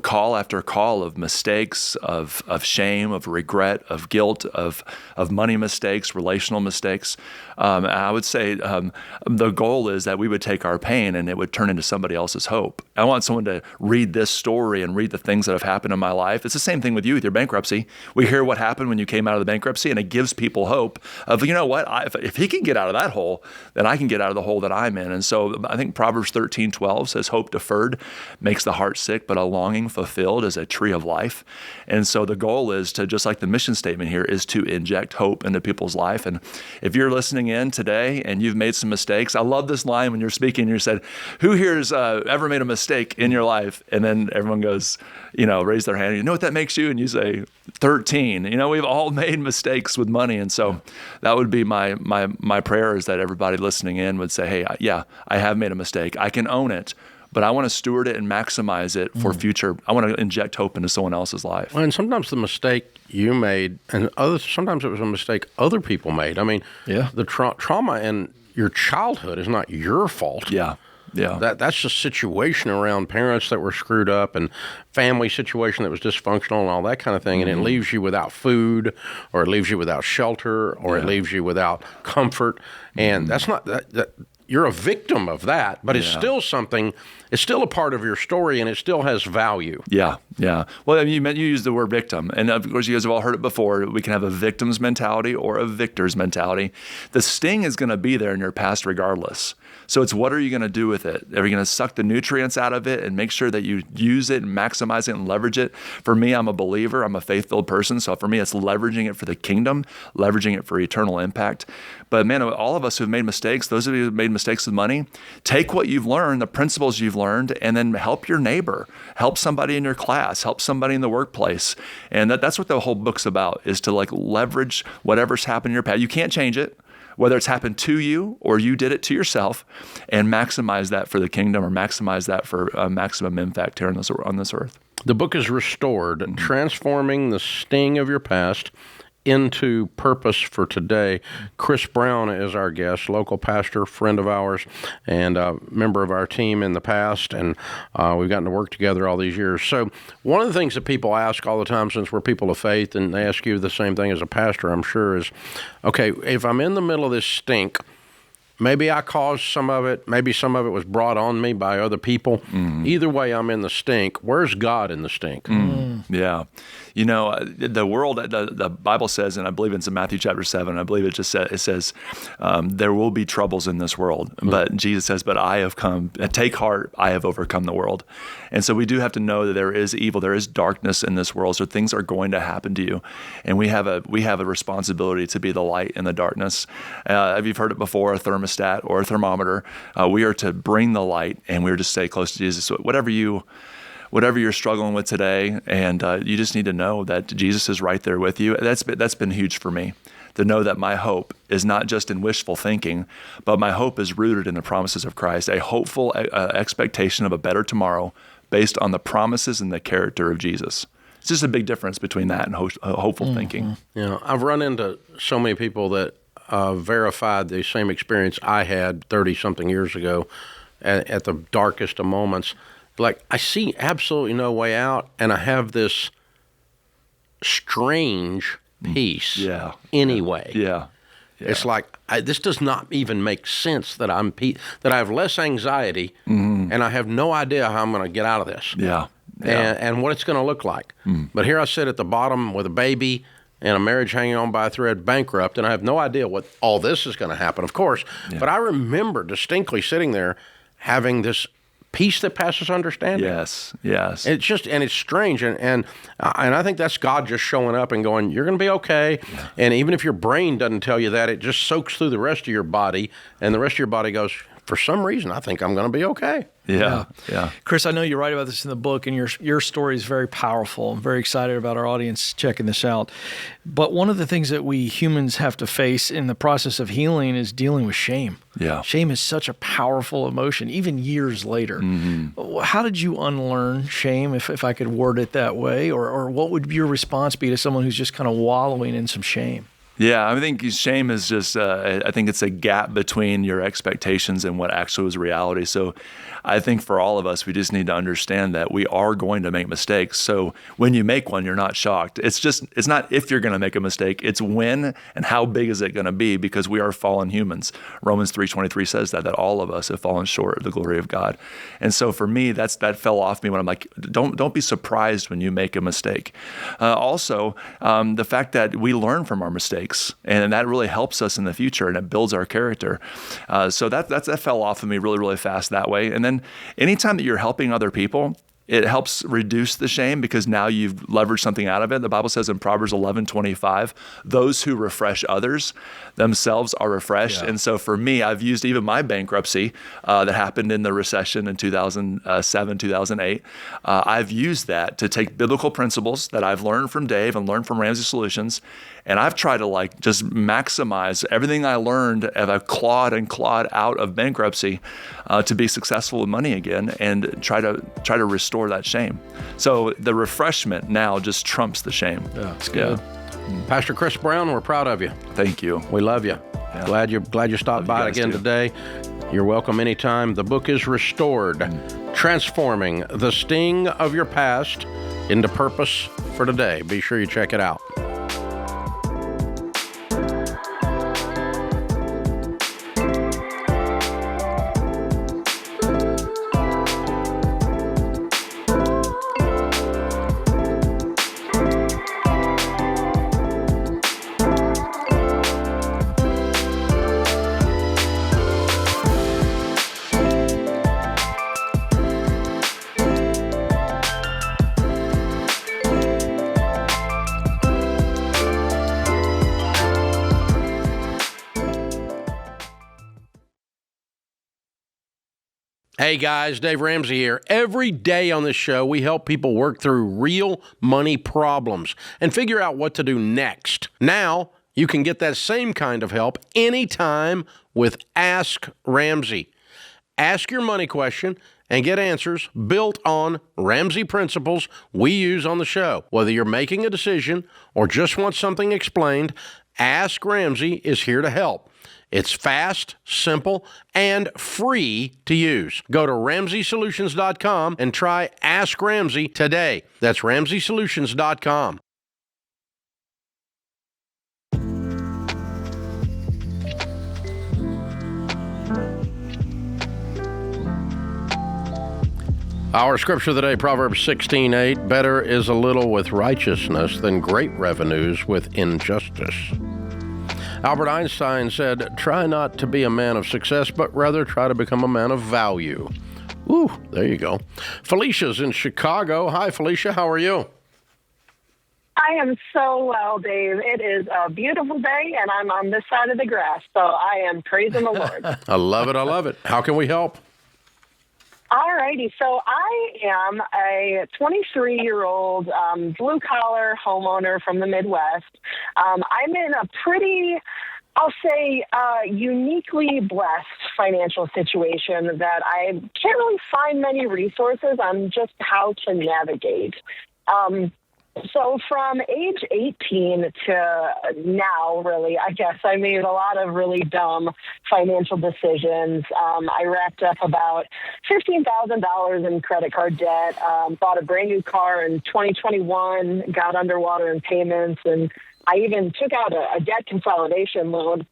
call after call of mistakes, of shame, of regret, of guilt, of money mistakes, relational mistakes. I would say the goal is that we would take our pain and it would turn into somebody else's hope. I want someone to read this story and read the things that have happened in my life. It's the same thing with you with your bankruptcy. We hear what happened when you came out of the bankruptcy, and it gives people hope of, you know what, if he can get out of that hole, then I can get out of the hole that I'm in. And so I think Proverbs 13:12 says, hope deferred makes the heart sick, but a longing fulfilled is a tree of life. And so the goal is to, just like the mission statement here, is to inject hope into people's life. And if you're listening in today and you've made some mistakes, I love this line when you're speaking, you said, who here has ever made a mistake in your life? And then everyone goes, raise their hand. You know what that makes you? And you say 13. We've all made mistakes with money. And so that would be my prayer, is that everybody listening in would say, hey, yeah, I have made a mistake. I can own it, but I want to steward it and maximize it for future. I want to inject hope into someone else's life. And sometimes the mistake you made, and sometimes it was a mistake other people made. I mean, the trauma in your childhood is not your fault. Yeah. That's the situation around parents that were screwed up and family situation that was dysfunctional and all that kind of thing. And it leaves you without food, or it leaves you without shelter, or it leaves you without comfort. And that's not that you're a victim of that, but it's still something. It's still a part of your story, and it still has value. Yeah. Well, you used the word victim, and of course, you guys have all heard it before. We can have a victim's mentality or a victor's mentality. The sting is going to be there in your past regardless. So it's, what are you going to do with it? Are you going to suck the nutrients out of it and make sure that you use it and maximize it and leverage it? For me, I'm a believer. I'm a faith-filled person. So for me, it's leveraging it for the kingdom, leveraging it for eternal impact. But man, all of us who've made mistakes, those of you who've made mistakes with money, take what you've learned, the principles you've learned, and then help your neighbor, help somebody in your class, help somebody in the workplace. And that's what the whole book's about, is to leverage whatever's happened in your past. You can't change it, whether it's happened to you or you did it to yourself, and maximize that for the kingdom, or maximize that for maximum impact here on this earth. The book is Restored, Transforming the Sting of Your Past into Purpose for Today. Chris Brown is our guest, local pastor, friend of ours, and a member of our team in the past, and we've gotten to work together all these years. So one of the things that people ask all the time, since we're people of faith, and they ask you the same thing as a pastor, I'm sure, is, okay, if I'm in the middle of this stink, maybe I caused some of it, maybe some of it was brought on me by other people. Either way, I'm in the stink. Where's God in the stink? Yeah. The world, the Bible says, and I believe it's in Matthew chapter 7, I believe it says, there will be troubles in this world. But Jesus says, but I have come, take heart, I have overcome the world. And so we do have to know that there is evil, there is darkness in this world, so things are going to happen to you. And we have a responsibility to be the light in the darkness. If you've heard it before, a thermostat or a thermometer, we are to bring the light, and we are to stay close to Jesus. So whatever you're struggling with today, and you just need to know that Jesus is right there with you. That's been huge for me, to know that my hope is not just in wishful thinking, but my hope is rooted in the promises of Christ, a hopeful expectation of a better tomorrow based on the promises and the character of Jesus. It's just a big difference between that and hopeful thinking. I've run into so many people that verified the same experience I had 30-something years ago at the darkest of moments. Like, I see absolutely no way out, and I have this strange peace anyway. Yeah. It's like, this does not even make sense that that I have less anxiety, and I have no idea how I'm going to get out of this. And what it's going to look like. But here I sit at the bottom with a baby and a marriage hanging on by a thread, bankrupt, and I have no idea what all this is going to happen, of course. But I remember distinctly sitting there having this peace that passes understanding. Yes. It's strange, and I think that's God just showing up and going, you're going to be okay. And even if your brain doesn't tell you that, it just soaks through the rest of your body, and the rest of your body goes, for some reason, I think I'm going to be okay. Yeah. Chris, I know you write about this in the book, and your story is very powerful. I'm very excited about our audience checking this out. But one of the things that we humans have to face in the process of healing is dealing with shame. Yeah. Shame is such a powerful emotion, even years later. How did you unlearn shame, if I could word it that way? Or what would your response be to someone who's just kind of wallowing in some shame? Yeah, I think shame is just, I think it's a gap between your expectations and what actually was reality. So I think for all of us, we just need to understand that we are going to make mistakes. So when you make one, you're not shocked. It's not if you're going to make a mistake, it's when and how big is it going to be, because we are fallen humans. Romans 3:23 says that all of us have fallen short of the glory of God. And so for me, that fell off me when I'm like, don't be surprised when you make a mistake. Also, the fact that we learn from our mistakes. mistakes, and that really helps us in the future, and it builds our character. So that fell off of me really, really fast that way. And then anytime that you're helping other people, it helps reduce the shame because now you've leveraged something out of it. The Bible says in Proverbs 11:25, those who refresh others themselves are refreshed. Yeah. And so for me, I've used even my bankruptcy that happened in the recession in 2007, 2008. I've used that to take biblical principles that I've learned from Dave and learned from Ramsey Solutions, and I've tried to just maximize everything I learned as I've clawed out of bankruptcy to be successful with money again and try to restore that shame. So the refreshment now just trumps the shame. Yeah, it's good. Pastor Chris Brown, we're proud of you. Thank you. We love you. Yeah. Glad you stopped by again today. You're welcome anytime. The book is Restored, Transforming the Sting of Your Past into Purpose for Today. Be sure you check it out. Hey guys, Dave Ramsey here. Every day on this show, we help people work through real money problems and figure out what to do next. Now, you can get that same kind of help anytime with Ask Ramsey. Ask your money question and get answers built on Ramsey principles we use on the show. Whether you're making a decision or just want something explained, Ask Ramsey is here to help. It's fast, simple, and free to use. Go to RamseySolutions.com and try Ask Ramsey today. That's RamseySolutions.com. Our scripture of the day, Proverbs 16:8, better is a little with righteousness than great revenues with injustice. Albert Einstein said, try not to be a man of success, but rather try to become a man of value. Ooh, there you go. Felicia's in Chicago. Hi, Felicia. How are you? I am so well, Dave. It is a beautiful day, and I'm on this side of the grass, so I am praising the Lord. I love it. I love it. How can we help? All righty. So I am a 23-year-old blue-collar homeowner from the Midwest. I'm in a pretty, I'll say, uniquely blessed financial situation that I can't really find many resources on just how to navigate. So from age 18 to now, really, I guess I made a lot of really dumb financial decisions. I racked up about $15,000 in credit card debt, bought a brand new car in 2021, got underwater in payments, and I even took out a debt consolidation loan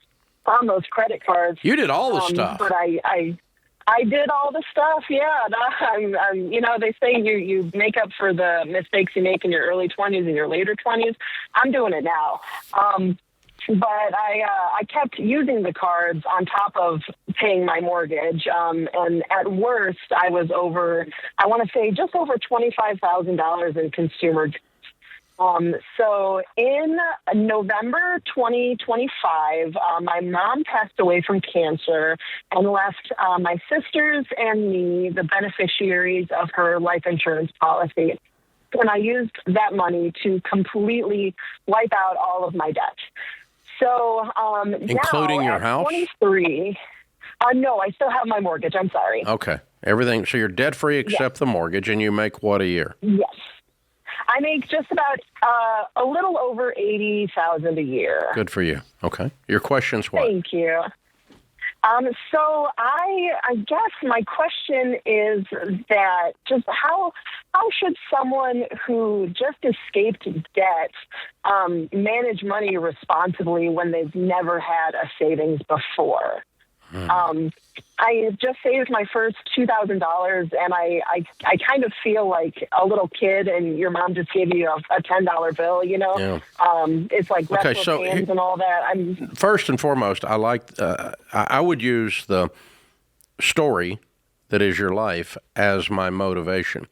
on those credit cards. You did all the stuff. But I did all the stuff, yeah. I'm they say you make up for the mistakes you make in your early 20s and your later 20s. I'm doing it now. But I kept using the cards on top of paying my mortgage. And at worst, I was over, I want to say, just over $25,000 in consumer debt. So in November 2025, my mom passed away from cancer and left my sisters and me the beneficiaries of her life insurance policy. And I used that money to completely wipe out all of my debt. So including now, your house? 23. No, I still have my mortgage. I'm sorry. Okay. Everything. So you're debt-free except the mortgage, and you make what a year? Yes. I make just about a little over $80,000 a year. Good for you. Okay. Your question's what? Thank you. So I guess my question is that just how should someone who just escaped debt manage money responsibly when they've never had a savings before? I just saved my first $2,000, and I kind of feel like a little kid, and your mom just gave you a $10 bill. You know, it's like restless hands and all that. First and foremost, I would use the story that is your life as my motivation.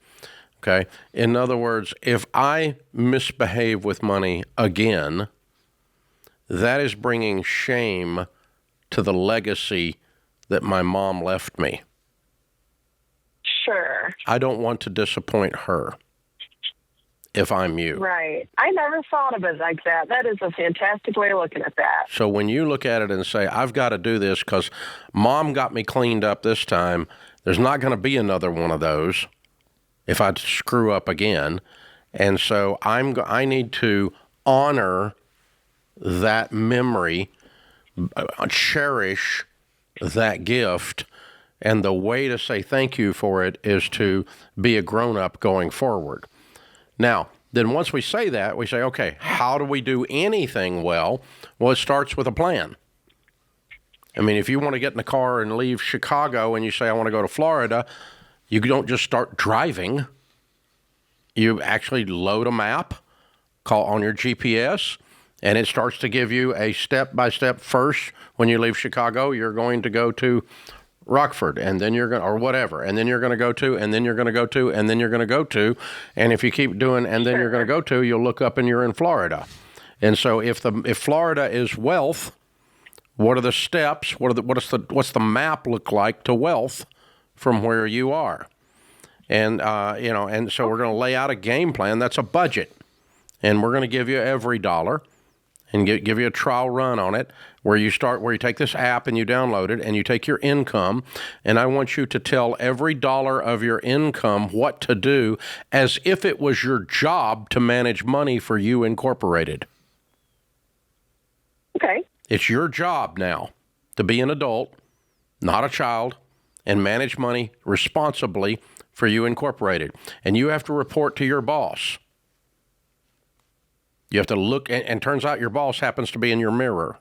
Okay. In other words, if I misbehave with money again, that is bringing shame to the legacy that my mom left me. Sure. I don't want to disappoint her if I'm you. Right. I never thought of it like that. That is a fantastic way of looking at that. So when you look at it and say, I've got to do this because mom got me cleaned up this time, there's not going to be another one of those if I screw up again. And so I need to honor that memory, cherish that gift, and the way to say thank you for it is to be a grown-up going forward. Now, then once we say that, we say, okay, how do we do anything well? Well, it starts with a plan. I mean, if you want to get in the car and leave Chicago and you say, I want to go to Florida, you don't just start driving. You actually load a map, call on your GPS, and it starts to give you a step-by-step. First, when you leave Chicago, you're going to go to Rockford, and then you're going to, or whatever, and then you're going to go to, and then you're going to go to, and then you're going to go to, and if you keep doing, and then you're going to go to, you'll look up and you're in Florida. And so if Florida is wealth, what are the steps? What's the map look like to wealth from where you are? And and so we're going to lay out a game plan. That's a budget, and we're going to give you EveryDollar, and give you a trial run on it, where you take this app and you download it, and you take your income, and I want you to tell every dollar of your income what to do, as if it was your job to manage money for you Incorporated. Okay. It's your job now to be an adult, not a child, and manage money responsibly for you Incorporated. And you have to report to your boss. You have to look, and turns out your boss happens to be in your mirror.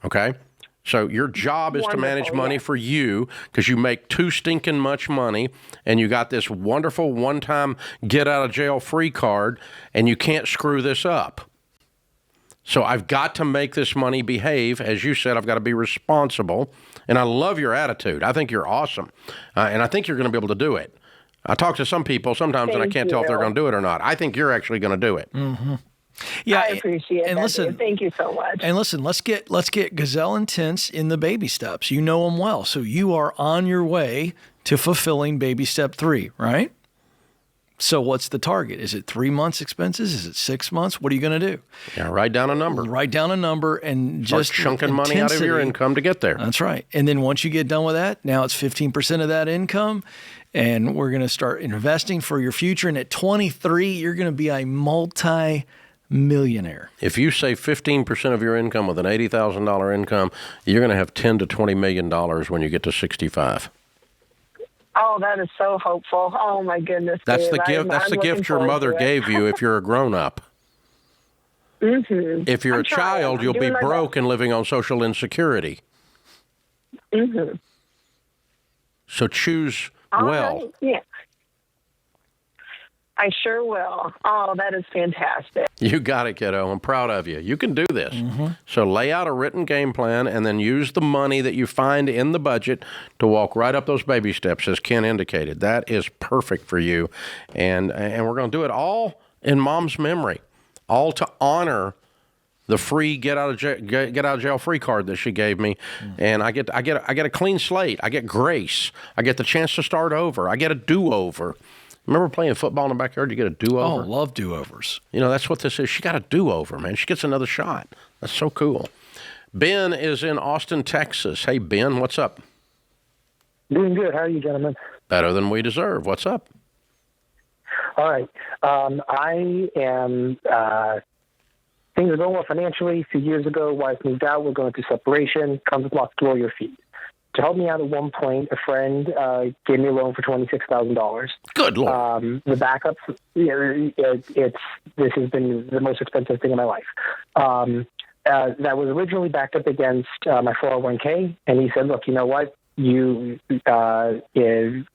Okay? So your job is to manage money for you, because you make too stinking much money, and you got this wonderful one-time get-out-of-jail-free card, and you can't screw this up. So I've got to make this money behave. As you said, I've got to be responsible. And I love your attitude. I think you're awesome. And I think you're going to be able to do it. I talk to some people sometimes and I can't tell if they're going to do it or not. I think you're actually going to do it. Mm-hmm. Yeah, I appreciate that. Listen, thank you so much. And listen, let's get Gazelle and Tints in the baby steps. You know them well. So you are on your way to fulfilling baby step 3, right? So what's the target? Is it 3 months expenses? Is it 6 months? What are you going to do? Yeah, write down a number. Write down a number and just chunking money out of your income to get there. That's right. And then once you get done with that, now it's 15% of that income, and we're going to start investing for your future. And at 23, you're going to be a multi-millionaire. If you save 15% of your income with an $80,000 income, you're going to have $10 to $20 million when you get to 65. Oh, that is so hopeful. Oh, my goodness. That's Dave. the gift. That's the gift your mother gave you if you're a grown-up. Mm-hmm. If you're a child, you'll be broke and living on social insecurity. Mm-hmm. So choose well. Right. Yeah. I sure will. Oh, that is fantastic. You got it, kiddo. I'm proud of you. You can do this. Mm-hmm. So lay out a written game plan and then use the money that you find in the budget to walk right up those baby steps, as Ken indicated. That is perfect for you. And we're going to do it all in Mom's memory, all to honor the free get out of jail free card that she gave me. And I get a clean slate. I get grace. I get the chance to start over. I get a do-over. Remember playing football in the backyard? You get a do-over? Oh, love do-overs. You know, that's what this is. She got a do-over, man. She gets another shot. That's so cool. Ben is in Austin, Texas. Hey, Ben, what's up? Doing good. How are you, gentlemen? Better than we deserve. What's up? All right. I am, things are going well financially. A few years ago, wife moved out. We're going through separation. Comes with lots of lawyer fees. To help me out at one point, a friend gave me a loan for $26,000. Good Lord. The backup, this has been the most expensive thing in my life. that was originally backed up against my 401k, and he said, "Look, you know what? You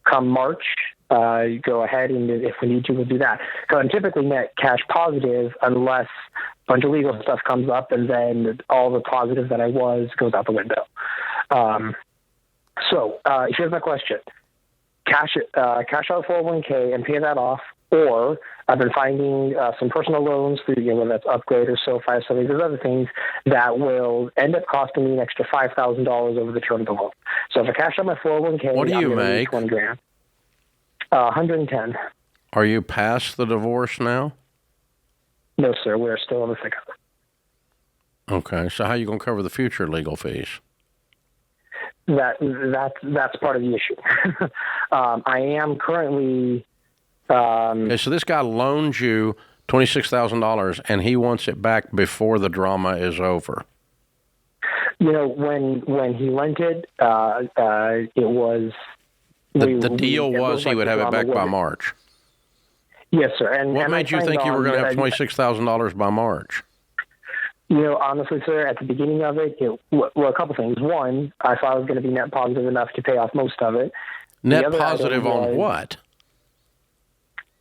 come March, you go ahead, and if we need to, we'll do that." So I'm typically net cash positive unless a bunch of legal stuff comes up, and then all the positive that I was goes out the window. So here's my question: cash out 401k and pay that off, or I've been finding some personal loans through, whether that's Upgrade or SoFi, so there's other things that will end up costing me an extra $5,000 over the term of the loan. So if I cash out my 401k, what do you I'm gonna make? 20 grand. 110. Are you past the divorce now? No, sir. We're still in the thick of it. Okay. So how are you going to cover the future legal fees? That's part of the issue. I am currently. Okay, so this guy loans you $26,000, and he wants it back before the drama is over. When he lent it, it was the deal was he would have it back by March. Yes, sir. And what made you think you were going to have $26,000 by March? Honestly, sir, at the beginning of it, a couple things. One, I thought I was going to be net positive enough to pay off most of it. Net positive on what?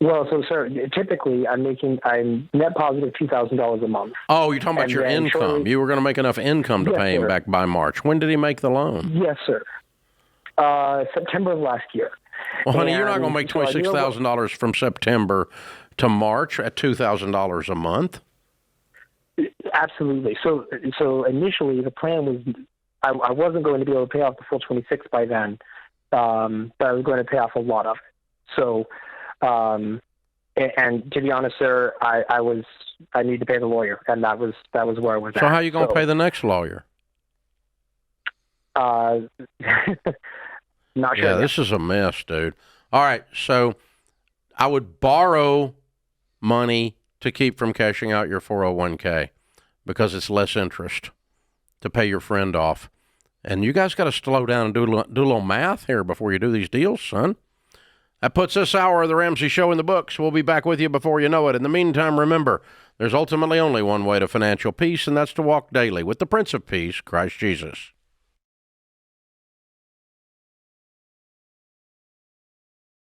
Well, so, sir, typically I'm net positive $2,000 a month. Oh, you're talking about your income. You were going to make enough income to pay him back by March. When did he make the loan? Yes, sir. September of last year. Well, honey, you're not going to make $26,000 from September to March at $2,000 a month. Absolutely. So initially the plan was I wasn't going to be able to pay off the full 26 by then, but I was going to pay off a lot of it. So, and to be honest, sir, I need to pay the lawyer, and that was where I was at. So how are you going to pay the next lawyer? Not sure. Yeah, this is a mess, dude. All right, so I would borrow money to keep from cashing out your 401k because it's less interest to pay your friend off. And you guys got to slow down and do a little math here before you do these deals, son. That puts this hour of the Ramsey Show in the books. We'll be back with you before you know it. In the meantime, remember, there's ultimately only one way to financial peace, and that's to walk daily with the Prince of Peace, Christ Jesus.